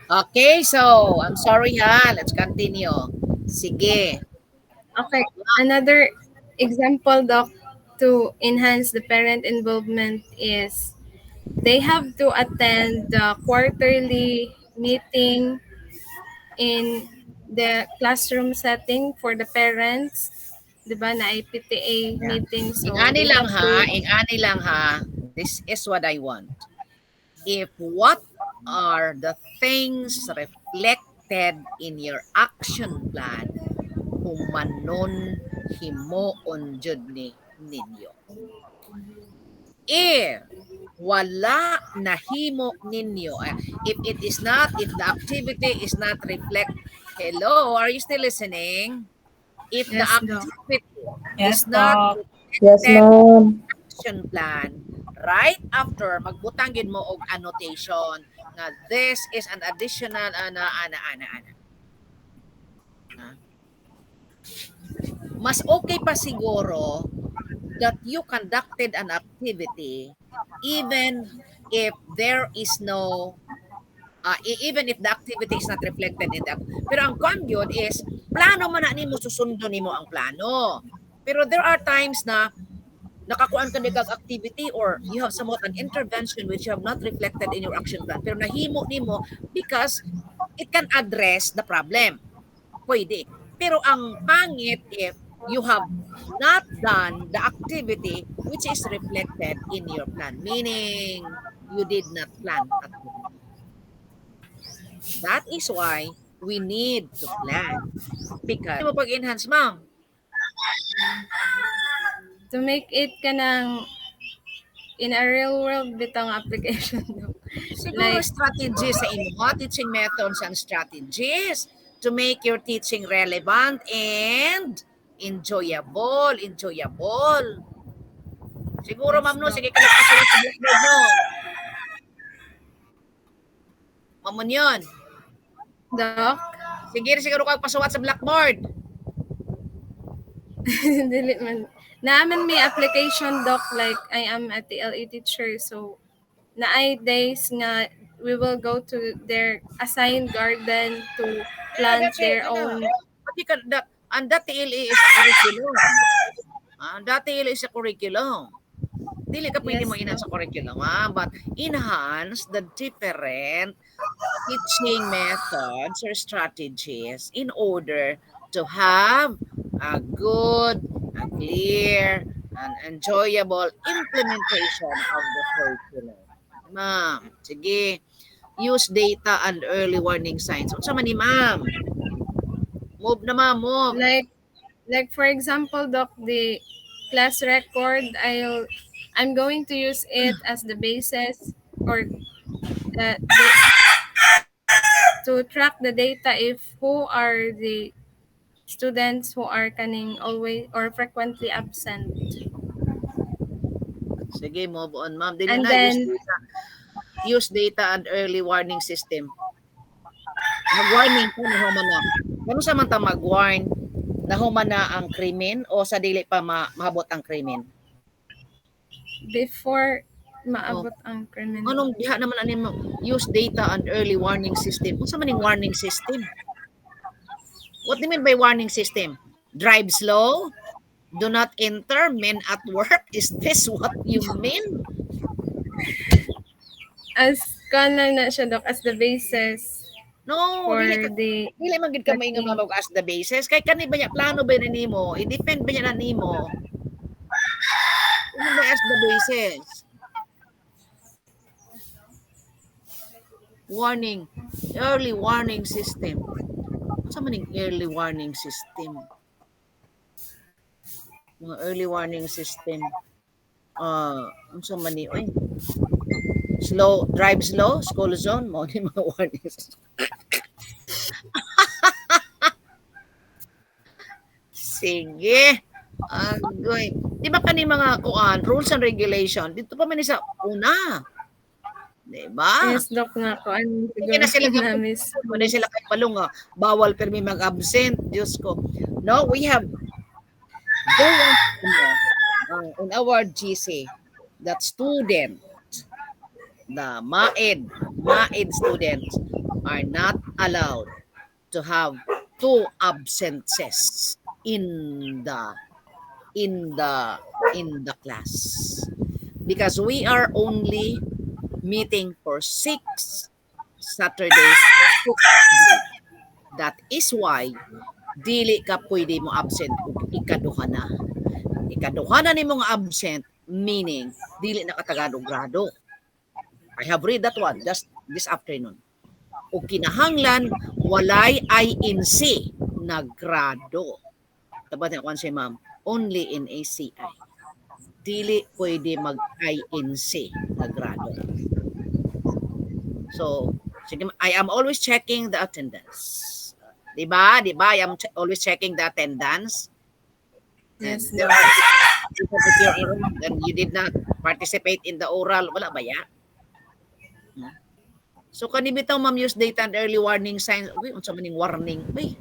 Okay, so I'm sorry ha. Let's continue. Sige. Okay, another example doc to enhance the parent involvement is they have to attend the quarterly meeting in the classroom setting for the parents. 'Di ba na PTA meeting, so Ingani they lang have ha. This is what I want. If what are the things reflected in your action plan, humanon himuon jud ninyo. If wala nahimo ninyo, if the activity is not hello, are you still listening? If the Yes, Doc. activity Yes, is not Doc. Yes, ma'am. action plan, right after magbutangin mo og annotation nga this is an additional ana. Mas okay pa siguro that you conducted an activity even if there is no even if the activity is not reflected in that. Pero ang conjud is plano man na nimo, susundo nimo ang plano. Pero there are times na nakakuan ka nigag activity or you have somewhat an intervention which you have not reflected in your action plan pero nahimo nimo because it can address the problem. Pwede. Pero ang pangit if you have not done the activity which is reflected in your plan, meaning you did not plan at all. That is why we need to plan. Because mo pag-enhance, ma'am? to make it kanang in a real world bitang application. Siguro Like, strategies sa imo, teaching methods and strategies to make your teaching relevant and Enjoyable. Siguro, Yes, ma'am, no? Doc. Sige ka nagpasulat sa blackboard mo. Mamon yun. Doc? Sige, siguro ka pasuwat sa blackboard. Dili man. Naaman may application, Doc, like I am a TLE teacher. So, naay days nga we will go to their assigned garden to plant That's it. their own. Pati ka, ang TLE is curriculum. Ang TLE is a curriculum. Dili ka pwede Yes, mo enhance Doc. sa curriculum, but enhance the different teaching methods or strategies in order to have a good, a clear, and enjoyable implementation of the curriculum. Ma'am, sige. Use data and early warning signs. Unsa man ni ma'am? Move na ma'am, move. Like for example, Doc, the class record, I'm going to use it as the basis or to track the data if who are the students who are canning always or frequently absent. Sige, move on ma'am. Dili And na, then use data and early warning system. Mag-warning po na human na. Kano sa man ta mag-warn na human na ang krimen o sa dili pa mahabot ang krimen? before maabot ang krimen. Anong diha naman ani mo? Use data and early warning system. Unsa man ning warning system? What do you mean by warning system? Drive slow? Do not enter, men at work? Is this what you mean? As kana na siya, Doc, as the basis No, for dili the man gid ka maingon nga as the basis. Kay kani ba niya plano ba na nimo? I-defend ba niya na nimo? Ano ba as the basis? Warning, early warning system. Ano man yung early warning system? Mga early warning system. Ano man ni? Oy. Slow, drive slow, school zone, mo ni mga warning system. Sige. Agoy. Di ba kani mga kuan, rules and regulation, dito pa man sa una. Di ba? yes, Doc, nga ko ano Hindi na sila siguro na miss. Wala sila kay palong, bawal permi mag-absent. Diyos ko. No, we have in our GC that student, the MAED students are not allowed to have 2 absences in the class because we are only meeting for 6 Saturdays. That is why dili ka pwede mo absent kung ikaduha na. Ikaduha na ni mong absent, meaning dili na katagad og grado. I have read that one just this afternoon. O kinahanglan walay INC na grado. Tabat na kung si ma'am, only in ACI. Dili pwede mag-INC na grado. So, I am always checking the attendance. Diba? I am always checking the attendance. Yes, And then you did not participate in the oral. Wala ba ya? So, kanibitaw ma'am use data and early warning signs. Uy, unsa man ning warning? Uy,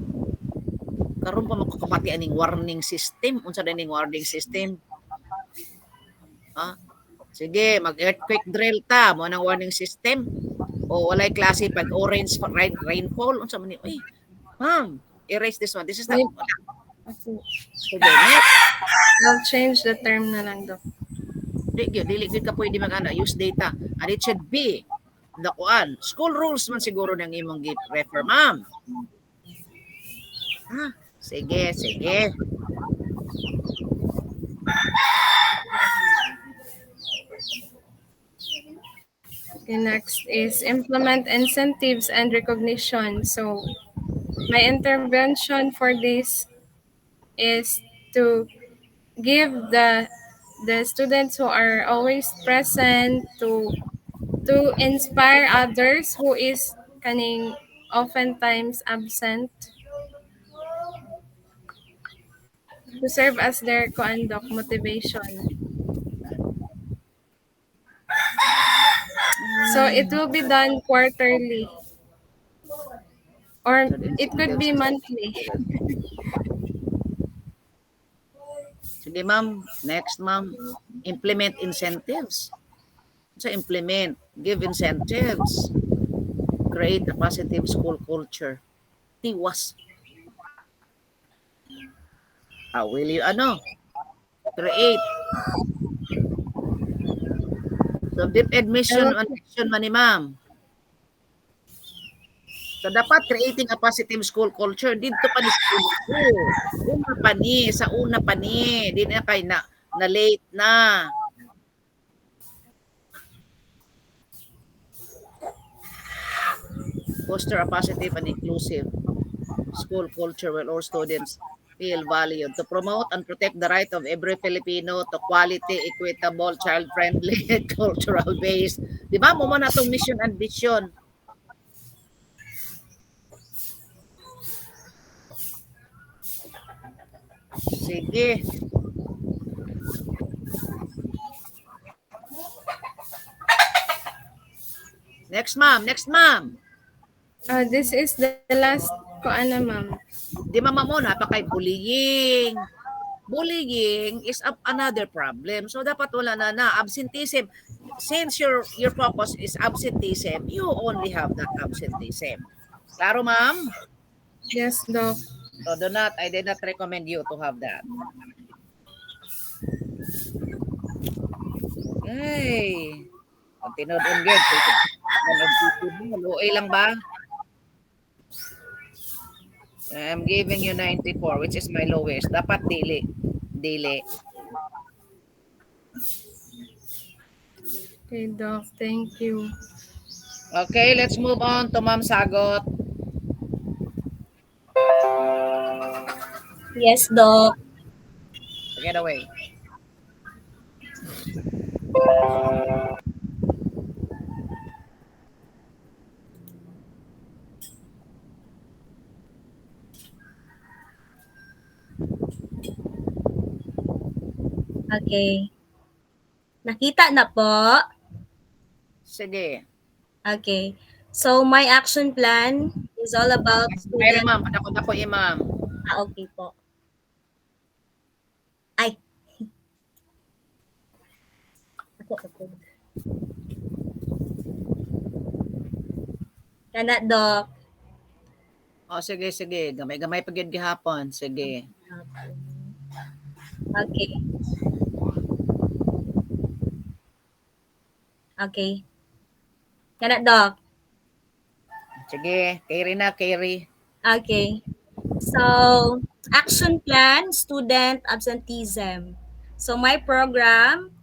karon pa makakapati aning warning system. Unsa din ning warning system? Sige, mag-earthquake drill ta. Mo nang warning system. O walay klase pag orange rainfall. Unsa man ni? Uy, ma'am, erase this one. This is not. Sige, next. I'll change the term na lang, Doc. Dili ka pwede mag use data. And it should be the school rules man siguro nang imong refer, ma'am. Sige. Okay, next is implement incentives and recognition. So, my intervention for this is to give the students who are always present to inspire others who is kaning oftentimes absent. to serve as their Doc, motivation. So it will be done quarterly, or So the it could be incentives. monthly. Sige, ma'am. Next, ma'am. Implement incentives. So implement, give incentives, create a positive school culture. Tiwas. Will you create. So deep admission Ewan and ko. action man ni ma'am. So dapat creating a positive school culture dito pa ni school ko. Una pa ni, sa una pa ni, di na kay na late na. Foster a positive and inclusive school culture where all students feel valued, to promote and protect the right of every Filipino to quality, equitable, child-friendly, and cultural base. Di ba? Mo na itong mission and vision. Sige. Next, ma'am. Next, ma'am. This is the last ma'am. Di mama mo, napakay bullying. Bullying is another problem. So, dapat wala na absenteeism. Since your focus is absenteeism, you only have that absenteeism. Klaro, ma'am? Yes, Doc. So, I did not recommend you to have that. Ay. Pag tinod-on good. Luoy lang ba? I'm giving you 94, which is my lowest. Dapat dili. Dili. Okay, Doc. Thank you. Okay, let's move on to Ma'am Sagot. Yes, Doc. Take it away. Okay. Nakita na po. Sige. Okay. So, my action plan is all about Mayroon, student. ma'am. Ako, ma'am. Okay po. Ay. Ako. Kana, Doc. Sige. Gamay-gamay pag yun gihapon. Sige. Okay. Okay. Kana, Doc. Sige. Carry. Okay. So, action plan, student absenteeism. So, my program,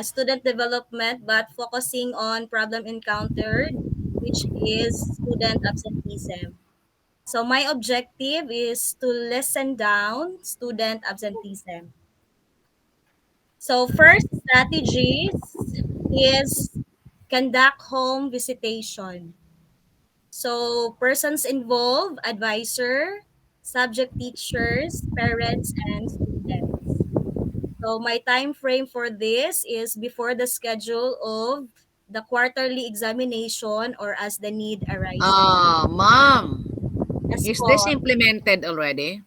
student development, but focusing on problem encountered, which is student absenteeism. So, my objective is to lessen down student absenteeism. So, first strategies is conduct home visitation. So, persons involved, advisor, subject teachers, parents, and students. So, my time frame for this is before the schedule of the quarterly examination or as the need arises. Ma'am. Yes Is po. this implemented already?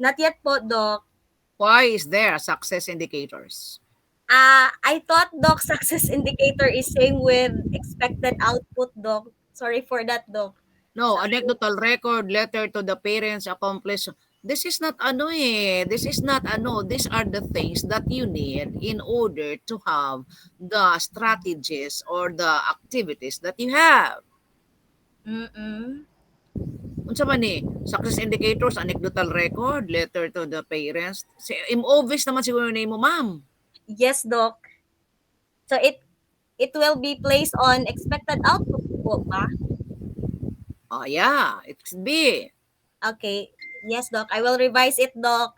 Not yet po, Doc. Why is there success indicators? I thought, Doc, success indicator is same with expected output, Doc. Sorry for that, Doc. No, anecdotal record, letter to the parents, accomplish. This is not This is not These are the things that you need in order to have the strategies or the activities that you have. Unsa man ni? Success indicators, anecdotal record, letter to the parents. Obvious naman siguro na mo, ma'am. Yes, Doc. So it will be placed on expected output po ba? Yeah, it should be. Okay. Yes, Doc. I will revise it, Doc.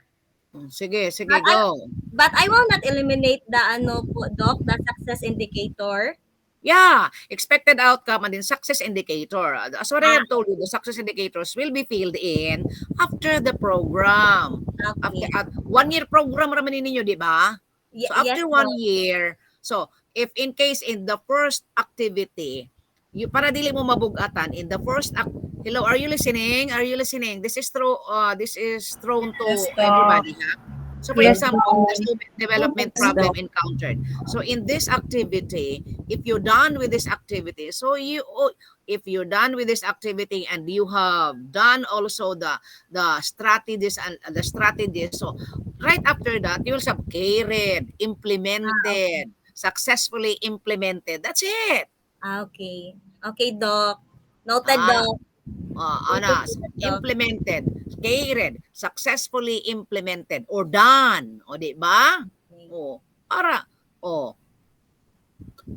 Sige, But go. But I will not eliminate the po, Doc, the success indicator. Yeah, expected outcome and then success indicator. As what I have told you, the success indicators will be filled in after the program. After Okay. at 1 year program raman ninyo, di ba? So Yes, after Doc. 1 year, so if in case in the first activity, you para dili mo mabugatan in the first hello, are you listening? Are you listening? This is thrown to Yes, Doc. everybody, ha? So for Yes, example, the Doc. student development Yes, problem Doc. encountered. So in this activity, if you're done with this activity, if you're done with this activity and you have done also the strategies and the strategies, so right after that you will have carried, implemented, successfully implemented. That's it. Okay. Okay, Doc. Noted, Ah, Doc. Anas, Noted, Doc. implemented, carried, successfully implemented, or done. O, di ba? Okay. O, para, o,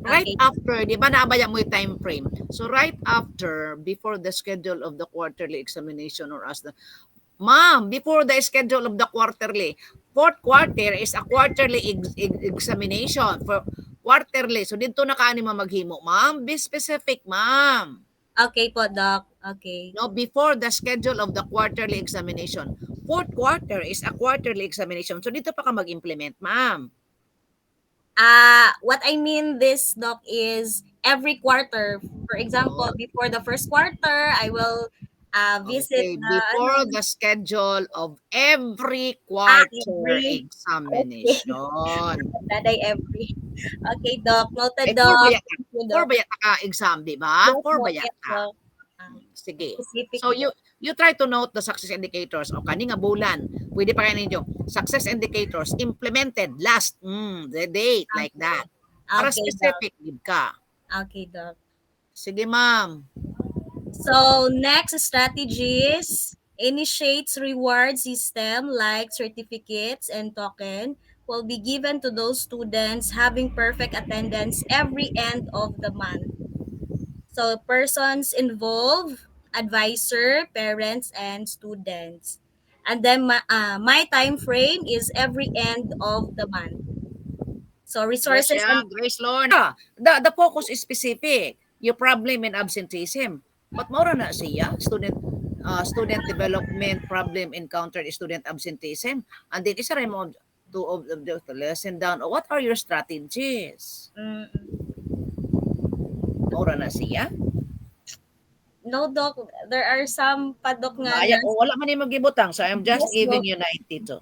right Okay. after, di ba naabaya mo yung time frame? So, right after, before the schedule of the quarterly examination or as the, ma'am, before the schedule of the quarterly, fourth quarter is a quarterly examination for quarterly. So, dito na kaani maghimo, ma'am. Be specific, ma'am. Okay po, Doc. Okay. No, before the schedule of the quarterly examination. Fourth quarter is a quarterly examination. So dito pa ka mag-implement, ma'am. What I mean this, Doc, is every quarter. For example, Oh, before the first quarter, I will visit okay, the before the schedule of every quarter every okay. examination. Daday every. Okay, Doc. Noted, Eh, four ba Doc. yata? Thank you, Four Doc. ba yata ka exam, di ba? Yes, Four ba Doc. Yes, yata? Doc. Sige. Specific, So Doc. you try to note the success indicators. O kani nga bulan, pwede pa kayo ninyo. Success indicators implemented last the date like Okay. that. Para Okay, Doc. specific gid ka. Okay, Doc. Sige, ma'am. So next strategies initiates reward system like certificates and token will be given to those students having perfect attendance every end of the month. So persons involved, advisor, parents, and students. And then my time frame is every end of the month. So resources Gracia, and Grace Lorna. The focus is specific. Your problem in absenteeism. But more na siya, student development problem encountered student absenteeism. And then isa rin mo to lesson down. What are your strategies? More na siya. no, Doc, there are some padok nga Maya, wala man yung magibutang. So I'm just yes, giving Doc. you 92.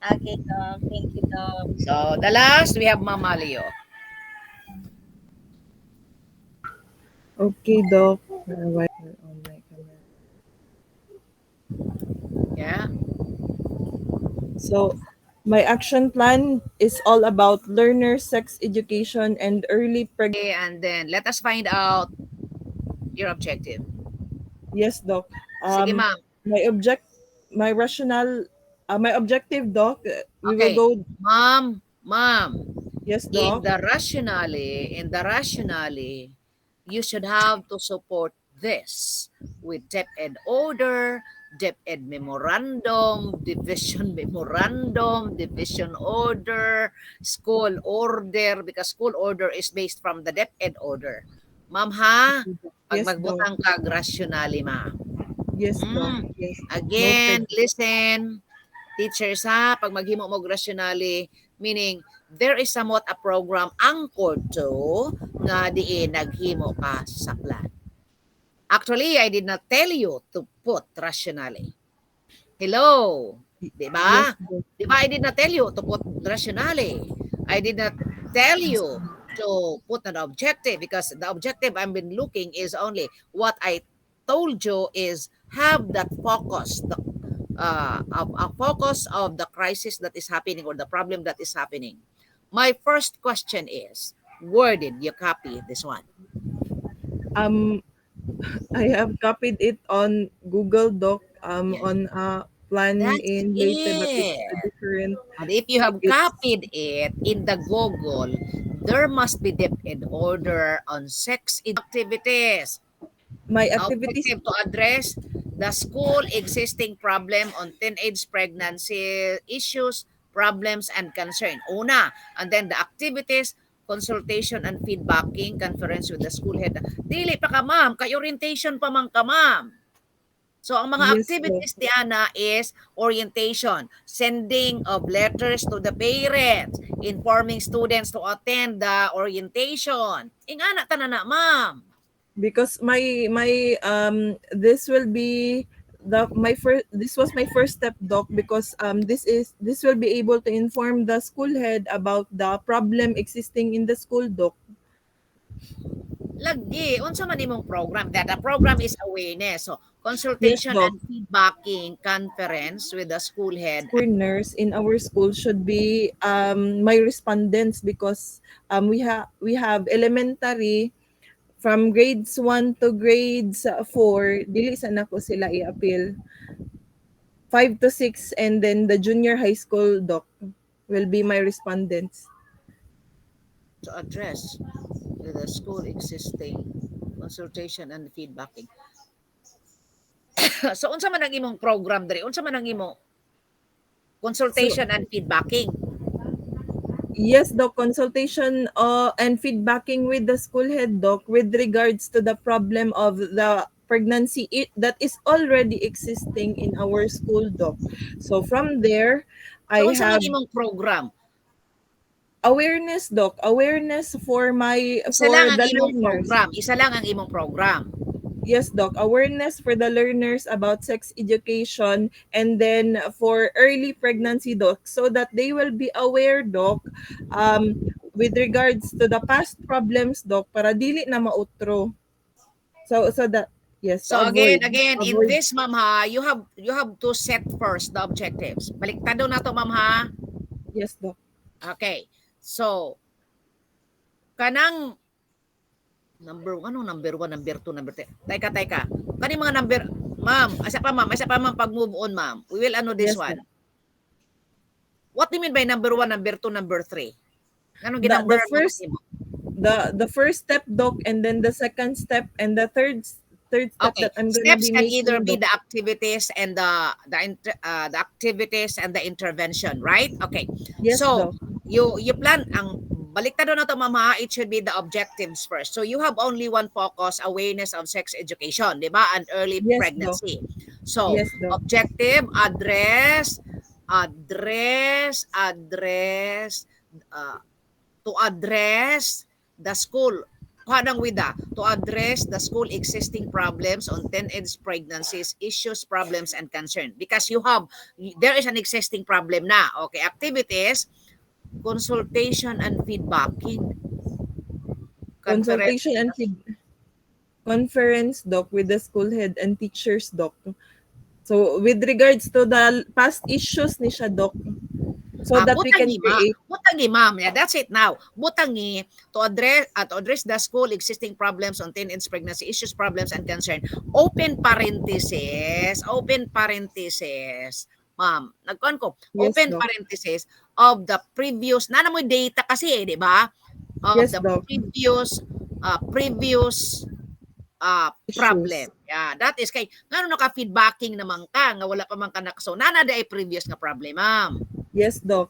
Okay, Doc. Thank you, Doc. So the last, we have Mama Leo. Okay, Doc. Why on my camera? Yeah. So, my action plan is all about learner sex education and early pregnancy. Okay, and then let us find out your objective. Yes, Doc. Sige, ma'am. My object, my rational, my objective, Doc. We will Okay. go. Ma'am. Yes, In Doc. the rationale, you should have to support this with DepEd order, DepEd memorandum, division memorandum, division order, school order, because school order is based from the DepEd order. Ma'am ha, pag Yes, Doc. magbutang kag rationale, ma'am. Yes, Doc. Yes. Again, Noted. listen, teachers ha, pag maghimo mo og rationale, meaning there is somewhat a program anchored to nga diin naghimo ka sa plan. Actually, I did not tell you to put rationale. Hello, di ba? Yes, Doc. Di ba I did not tell you to put rationale. I did not tell you to put an objective because the objective I've been looking is only what I told you is have that focus, a focus of the crisis that is happening or the problem that is happening. My first question is, where did you copy this one? I have copied it on Google Doc. Yeah. On a plan That's in Leyte, but it's it. a different. And if you have It's copied it in the Google, there must be DepEd order on sex activities. my activities. Objective to address the school existing problem on teenage pregnancy issues, problems, and concern. Una, and then the activities consultation and feedbacking, conference with the school head. Dili pa ka, ma'am. Kay orientation pa man ka, ma'am. So, ang mga Yes, Doc. activities Diana is orientation, sending of letters to the parents, informing students to attend the orientation. Ingana tanana, ma'am. Because my this will be this was my first step, Doc, because this will be able to inform the school head about the problem existing in the school, Doc. Lagi, unsa man imong program? That the program is awareness. So, consultation Doc. and feedbacking conference with the school head. School nurse in our school should be my respondents, because we have elementary from grades 1 to grades 4, dili sana ko sila i-appeal. 5 to 6, and then the junior high school, Doc, will be my respondents. To address with the school existing consultation and feedbacking. So, unsa man ang imong program diri? Unsa man ang imong consultation and feedbacking? Yes, Doc, consultation and feedbacking with the school head, Doc, with regards to the problem of the pregnancy that is already existing in our school, Doc. So from there, I So, unsa have man imong program? awareness, Doc, awareness for Isa lang ang the imong learners. program. Isa lang ang imong program. Yes, Doc, awareness for the learners about sex education, and then for early pregnancy, Doc, so that they will be aware, Doc, with regards to the past problems, Doc, para dili na mautro. So that, yes, So avoid. again, in Avoid. this, ma'am ha, you have to set first the objectives. Baliktado na to, ma'am ha. Yes, Doc. Okay. So, kanang number 1, number 2, number 3. Teka. Kani mga number, ma'am, asa pa ma'am, pag move on, ma'am. We will this Yes, one. What do you mean by number 1, number 2, number 3? Anong The ginumber first- the first step, Doc, and then the second step, and the third step Okay. that I'm gonna Steps be can making, either be Doc. the activities and the activities and the intervention, right? Okay. Yes, So, Doc. you plan ang baliktado na to, ma'am ha, it should be the objectives first. So you have only one focus, awareness of sex education, di ba? And early Yes, pregnancy. So, Yes, Doc. objective, to address the school, to address the school existing problems on teenage pregnancies, issues, problems, and concern. Because there is an existing problem na. Okay, activities, consultation and feedbacking. Consultation and conference, Doc, with the school head and teachers, Doc. So with regards to the past issues ni siya, Doc, so that we can create. Butangi, ma'am. Yeah, that's it now. Butangi to address the school existing problems on teenage pregnancy issues, problems, and concern. Open parenthesis. Ma'am, nagkuhan ko. Yes, Open Doc. parenthesis of the previous, nana mo data kasi di ba? Of Yes, the Doc. previous problem. Yeah, that is kay ngano naka-feedbacking naman ka nga wala pa man ka so nana ay previous nga problem, ma'am. Yes, Doc.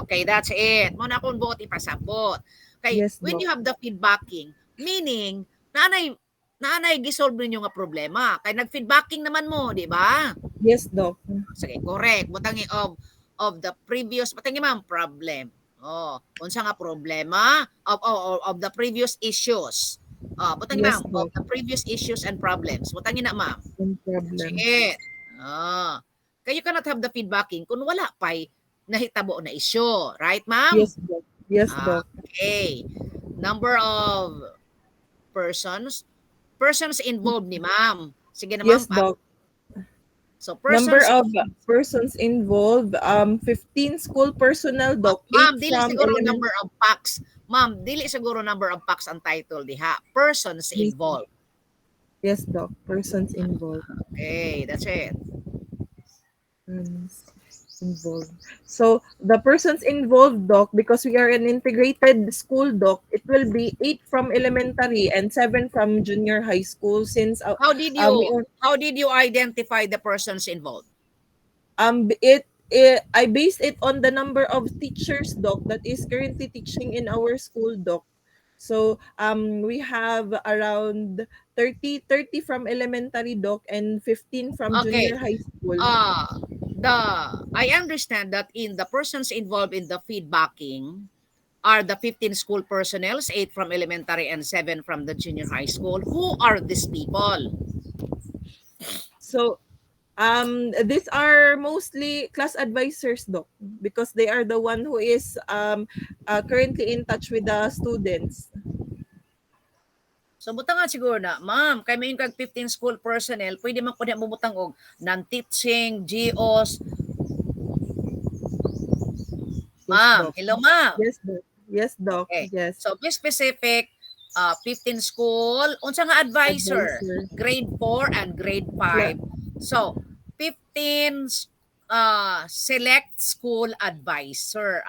Okay, that's it. Mo na akong buot ipasabot. Kay Yes, when Doc. you have the feedbacking, meaning nanay gisolve ninyo nga problema. Kay nag-feedbacking naman mo, di ba? Yes, Doc. Sige, correct. Butangi of the previous, butangi ma'am, problem. Oh, unsa nga problema of the previous issues. Butangi Yes, ma'am, of Doc. the previous issues and problems. Butangi na ma'am. No problem. Sige. Kaya you cannot have the feedbacking kung wala pa'y nahitabo na issue. Right, ma'am? Yes, Doc. Yes, Doc. Okay. Number of persons involved ni ma'am. Sige na, Yes, ma'am. Doc. So, Number of persons involved, 15 school personnel, Doc. Ma'am, 8 dili from siguro elementary. number of packs. Ma'am, dili siguro number of packs ang title diha. Persons Yes. involved. Yes, Doc. Persons involved. Okay, that's it. Involved. So the persons involved, Doc, because we are an integrated school, Doc, it will be 8 from elementary and 7 from junior high school. Since How did you identify the persons involved? it I based it on the number of teachers, doc, that is currently teaching in our school, doc. So we have around 30 from elementary, doc, and 15 from Okay. junior high school. The I understand that in the persons involved in the feedbacking are the 15 school personnel, 8 from elementary and 7 from the junior high school. Who are these people? So these are mostly class advisors, doc, because they are the one who is currently in touch with the students. So butang nga siguro na, ma'am, kay may kag 15 school personnel, pwede man ko na bumutang og non-teaching, GOs. Ma'am, doc. hello ma'am. Yes, doc. Yes, doc. Okay. Yes. So be specific, 15 school, unsa nga advisor? Grade 4 and grade 5. So 15 select school advisor.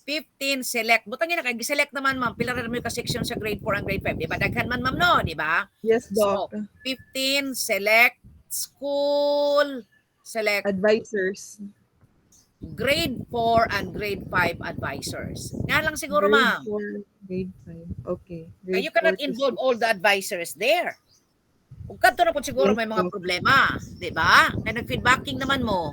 15 select. Butang ina kay select naman ma'am, pila ra mo ka section sa grade 4 and grade 5, di ba? Daghan man ma'am no, di ba? Yes, So doc. 15 select school Advisors. grade 4 and grade 5 advisors. Nga lang siguro Grade ma'am. 4, grade 5. Okay. Kaya you cannot 4 to involve 6. all the advisors there. Kung kanto na po siguro Yes, may mga doc. problema, di ba? Kaya nag-feedbacking naman mo.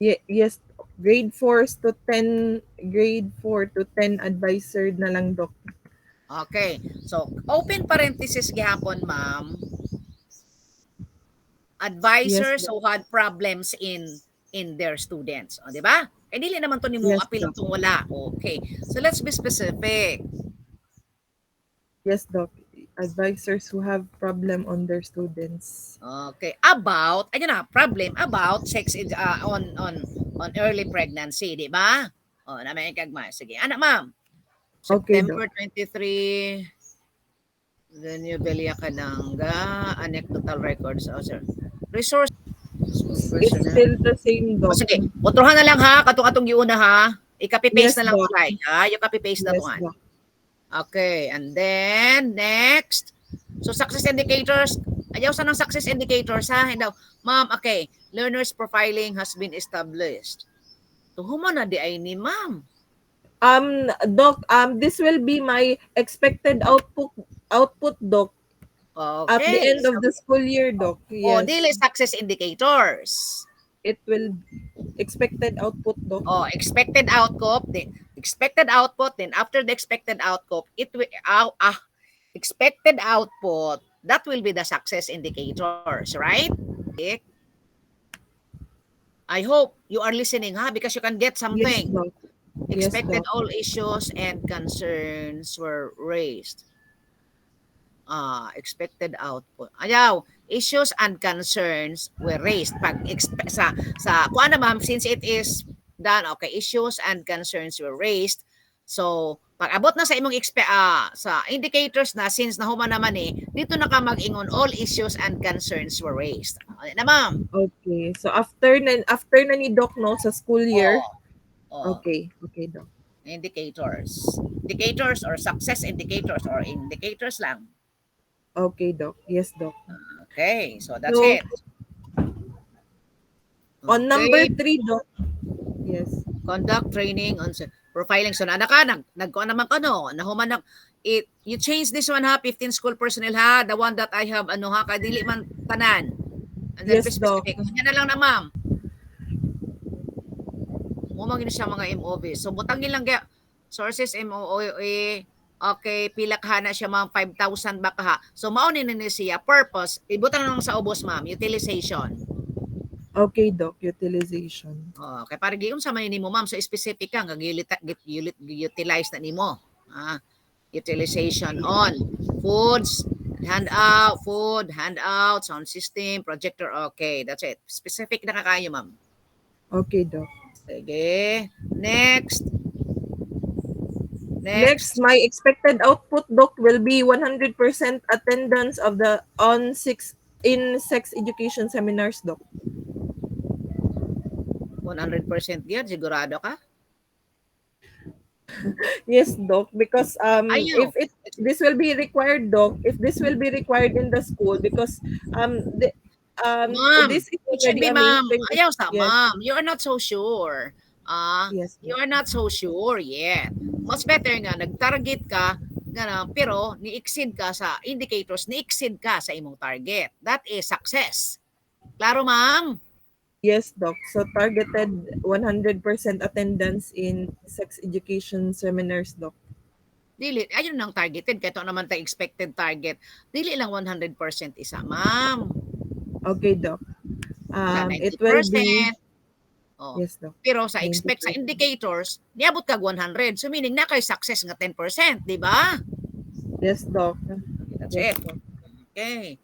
Yes, grade 4 to 10, grade 4 to 10 advisor na lang, doc. Okay. So, open parenthesis gihapon, ma'am. Advisors Yes, who had problems in their students. O, di ba? Kaya dili naman to ni mo Yes, apil doc. itong wala. Okay. So, let's be specific. Yes, doc. Advisors who have problem on their students. Okay. About, ayun na, problem about sex on early pregnancy, di ba? O, na may kagma. Sige. Anak, ma'am. Okay, September 23, the new Belia Kananga, anecdotal records. Oh, sir. Resource. It's still the same, O, doc. sige. Kontrohan na lang ha. Katong giuna ha. I-copy-paste Yes, na lang doc. slide. Ha? Yung copy-paste na Yes, tungan. doc. Okay. And then, next. So, success indicators. Ayaw sa ng success indicators ha. Hindi daw. Ma'am, okay. Learners profiling has been established. Tuhuma na di ay ni ma'am. Doc, this will be my expected output, doc, Okay. at the end of the school year, doc. O, Yes. dili success indicators. It will expected output, doc. Oh, expected output, then after the expected output, it will expected output, that will be the success indicators, right? I hope you are listening, ha, because you can get Yes, something. doc. Yes, Expected doc. all issues and concerns were raised. Expected output. Ayaw, issues and concerns were raised. Pag sa kuan na ma'am, since it is done, okay, issues and concerns were raised. So, pag abot na sa imong sa indicators na, since nahuman naman dito na ka mag-ingon, all issues and concerns were raised. Ano na ma'am? Okay. So after na ni doc, no, sa school year. Oh, Okay. Okay, doc. indicators. Indicators or success indicators or indicators lang. Okay, doc. Yes, doc. Okay, so that's So, it. On number 3, doc. Yes. Conduct training on profiling. So nana ka, nagkuha naman ka, no? Nahuman na, you change this one ha, 15 school personnel ha, the one that I have, kadili man tanan. And then Yes, doc. specific. Yan na lang na, ma'am. Mumangin siya mga MOV. So butangin lang kaya, sources MOE, okay, pila ka na siya mga 5,000 baka ha. So maunin na siya, purpose, ibutang lang sa ubos, ma'am, utilization. Okay, doc. Utilization. Okay, para giyon sa man nimo, ma'am, so specific ka, utilize na nimo. Utilization on foods, handout, sound system, projector. Okay, that's it. Specific na kakayo, ma'am. Okay, doc. Sige. Next, Next, my expected output, doc, will be 100% attendance of the in sex education seminars, doc. 100% yun, sigurado ka? Yes, doc, because Ayaw. this will be required, doc, if this will be required in the school, because Ma'am, this is it should already be a ma'am. mainstream. Ayaw sa Yes, ma'am. You are not so sure. yes, You Doc. are not so sure yet. Mas better nga nag-target ka nga pero ni-exceed ka sa indicators, ni-exceed ka sa imong target. That is success. Klaro, ma'am? Yes, Doc. So targeted 100% attendance in sex education seminars, Doc. Dili, ayun ang targeted. Kaya ito naman tayo expected target. Dili lang 100% isa, ma'am. Okay, Doc. Sa It will 90%. be, Oh. yes, Doc. Pero sa expect sa 90%. indicators, niabot kag 100. So meaning na kay success nga 10%, di ba? Yes, Doc. That's Yes, it. Doc. Okay.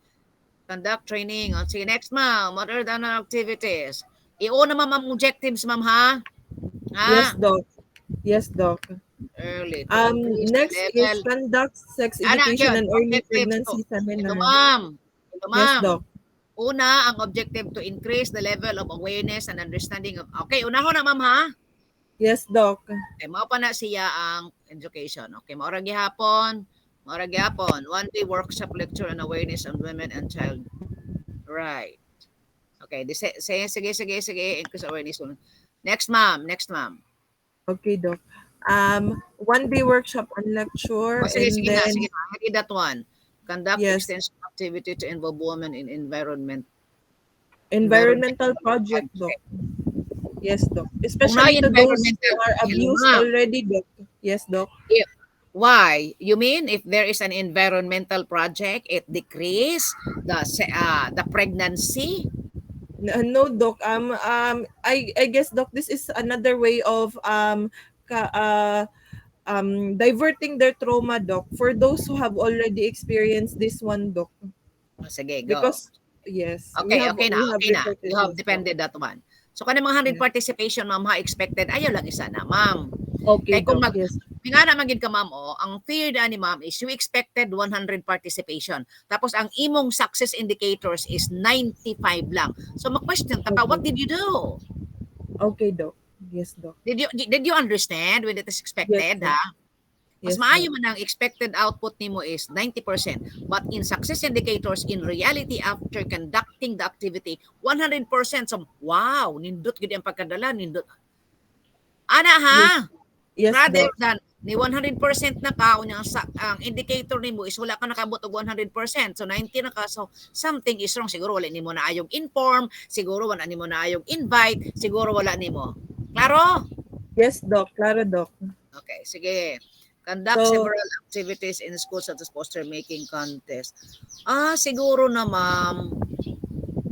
Conduct training. O, sige, next, ma'am. What are the activities? I-una, ma'am, ang objectives, ma'am, ha? Yes, Ha? Doc. Yes, Doc. Early to increase the Next is level. conduct sex Anak, education yun. and early Objectives to. pregnancy Ito, seminar. ma'am. Ito, Yes, ma'am. Doc. Una, ang objective to increase the level of awareness and understanding of... Okay, unahon na, ma'am, ha? Yes, Doc. Okay, mao pa na siya ang education. Okay, maura gihapon. Maura gihapon. One day workshop lecture on awareness on women and child. Right. Okay, sige. Increase awareness. Next, ma'am. Next, ma'am. Okay, Doc. One day workshop on lecture Oh, sige and na. then Sige na. I read that one. Conduct yes, extension activity to involve women in environmental project, Doc. project. Yes, Doc. Kung Especially to those who environmental, are hello, abused ma'am. already, Doc. Yes, Doc. Why? You mean if there is an environmental project, it decrease the pregnancy? No, Doc. I guess, Doc, this is another way of diverting their trauma, Doc, for those who have already experienced this one, Doc. Oh, sige, go. Because yes, Okay na. reported You have this, Doc. depended that one. So kanang mga 100 Yes. participation, ma'am, ha, expected, ayaw lang isa na, ma'am. Okay, Kaya kung Doc. Yes. nga naman gid ka, ma'am, ang fear na ni ma'am is you expected 100 participation. Tapos ang imong success indicators is 95 lang. So ma-question ta pa, Okay. what did you do? Okay, Doc. Yes, Doc. Did you understand when it is expected, Yes, ha? Mas Yes, maayo Doc. man ang expected output nimo is 90%. But in success indicators, in reality, after conducting the activity, 100%. So, wow, nindot gid ang pagkadala, nindot. Ana, ha? Yes, Rather Doc. than ni 100% na ka, ang indicator nimo is wala ka nakabot og 100%. So 90 na ka, so something is wrong. Siguro wala nimo na ayong inform, siguro wala nimo na ayong invite, siguro wala nimo. Klaro? Yes, Doc. Claro, Doc. Okay, sige. Conduct So- several activities in schools such as poster making contest. Siguro na, ma'am.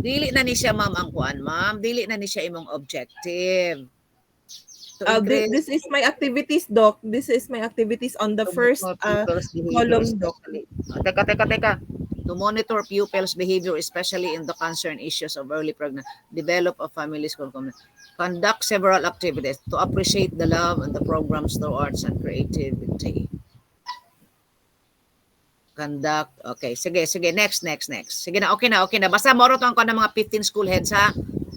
Dili na ni siya, ma'am, ang kuan, ma'am. Dili na ni siya imong objective. To increase This is my activities, Doc. This is my activities on the first pupils' behavior, column, Doc. especially. Teka. To monitor pupils' behavior, especially in the concerned issues of early pregnancy, develop a family school community. Conduct several activities to appreciate the love and the programs through arts and creativity. Conduct. Okay, sige. Next. Sige na, okay na. Basta morotan ko ng mga 15 school heads, ha?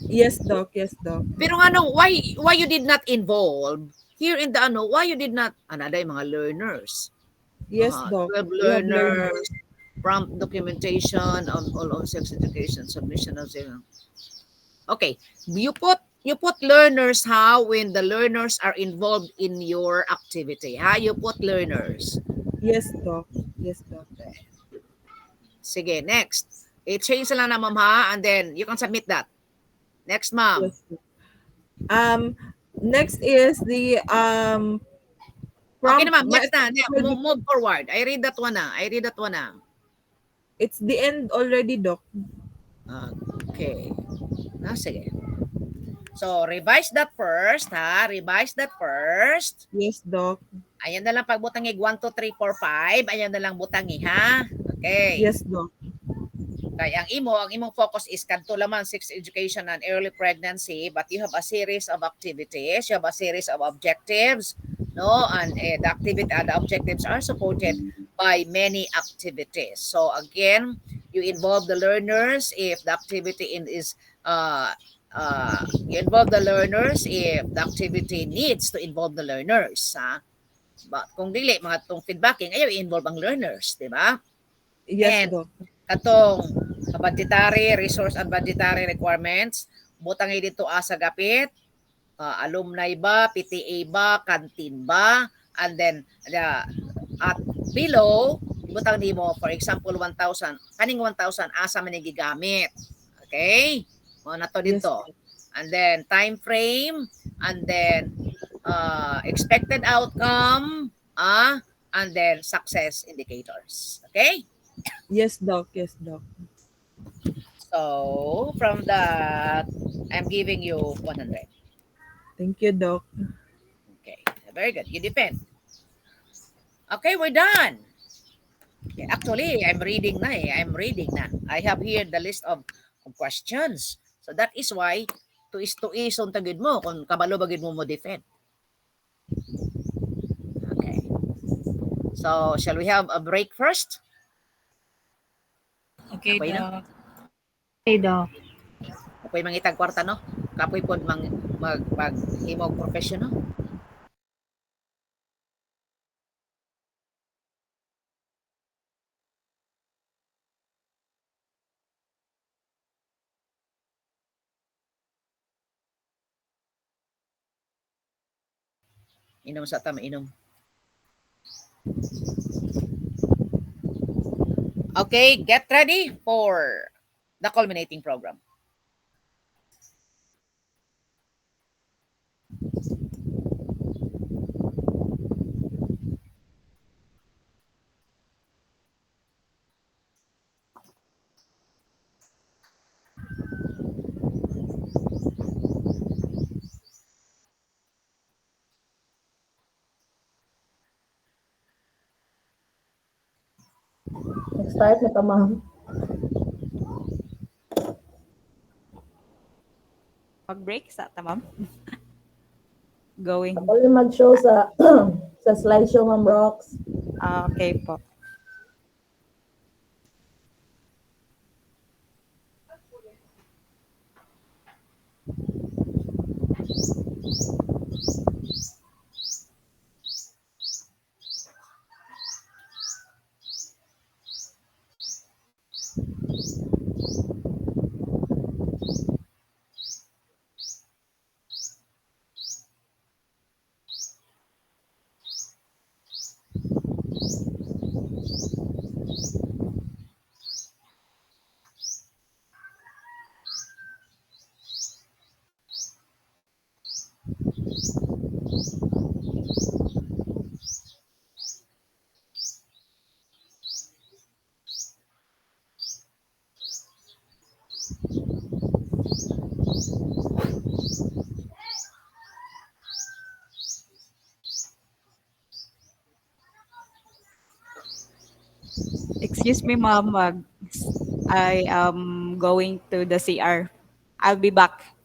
Yes, Doc. Yes, Doc. Pero nga no, why you did not involve here in the why you did not, yung mga learners. Yes, Doc. 12 We have learners, prompt documentation on all on sex education, submission of zero. Okay, you put learners when the learners are involved in your activity. You put learners. Yes, Doc. Yes, Doc. Sige, next. I-change lang na, ma'am, ha? And then you can submit that. Next, ma'am. Yes. Next is the Okay na, ma'am. Next na. Move forward. I read that one na. It's the end already, Doc. Okay. Sige. So, revise that first, ha? Yes, Doc. Ayan na lang pagbutangig 1, 2, 3, 4, 5. Ayan na lang butangi, ha? Okay. Yes, Doc. Kaya ang imong focus is kadto lamang sex education and early pregnancy, but you have a series of activities, you have a series of objectives, no? And the objectives are supported by many activities. So again, you involve the learners if the activity you involve the learners if the activity needs to involve the learners, ha? But kung dili mga tong feedbacking, ayaw i-involve ang learners, di ba? Yes, And Doc. katong budgetary resource and budgetary requirements butang dito sa gapit alumni ba, PTA ba, canteen ba, and then at below butang nimo for example 1,000 kaning 1,000 asa man gigamit. Okay? Mo na to Yes, dito. And then time frame, and then expected outcome, and then success indicators. Okay? yes, Doc. Yes, Doc. So from that, I'm giving you 100. Thank you, Doc. Okay, very good. You depend. Okay, we're done. Okay, actually, I'm reading na eh. I'm reading na. I have here the list of questions. So that is why tuis on tagid mo kung kabalo bagid mo mo defend. Okay. So, shall we have a break first? Okay, Okay na? Doc. Okay, Doc. Ako'y mangitag kwarta, no? Kapoy pod maghimog profession, no? Inom sa tama, inom. Okay, get ready for the culminating program. Nag-start na ka, ma'am. Mag-break sa tamam. Going. Ako rin mag-show sa sa slideshow, Ma'am Rox. Okay po. Excuse me, ma'am. I am going to the CR. I'll be back.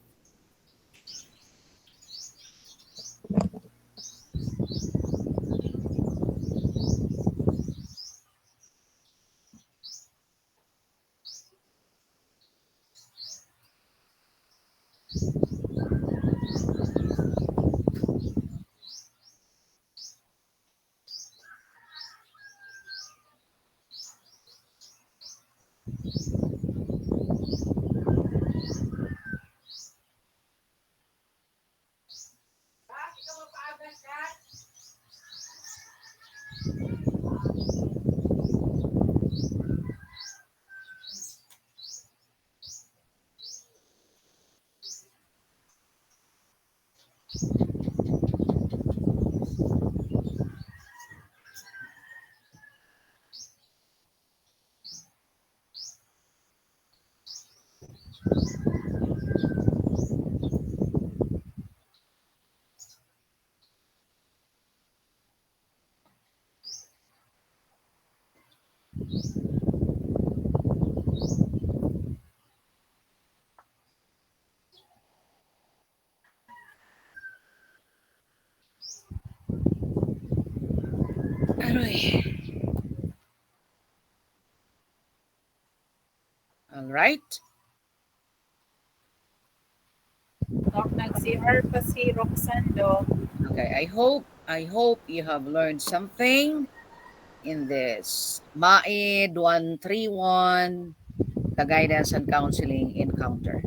Aroy. All right. Doc, nag-CR pa si Roxanne, Doc. Okay, I hope you have learned something. in this MAID 131, the guidance and counseling encounter.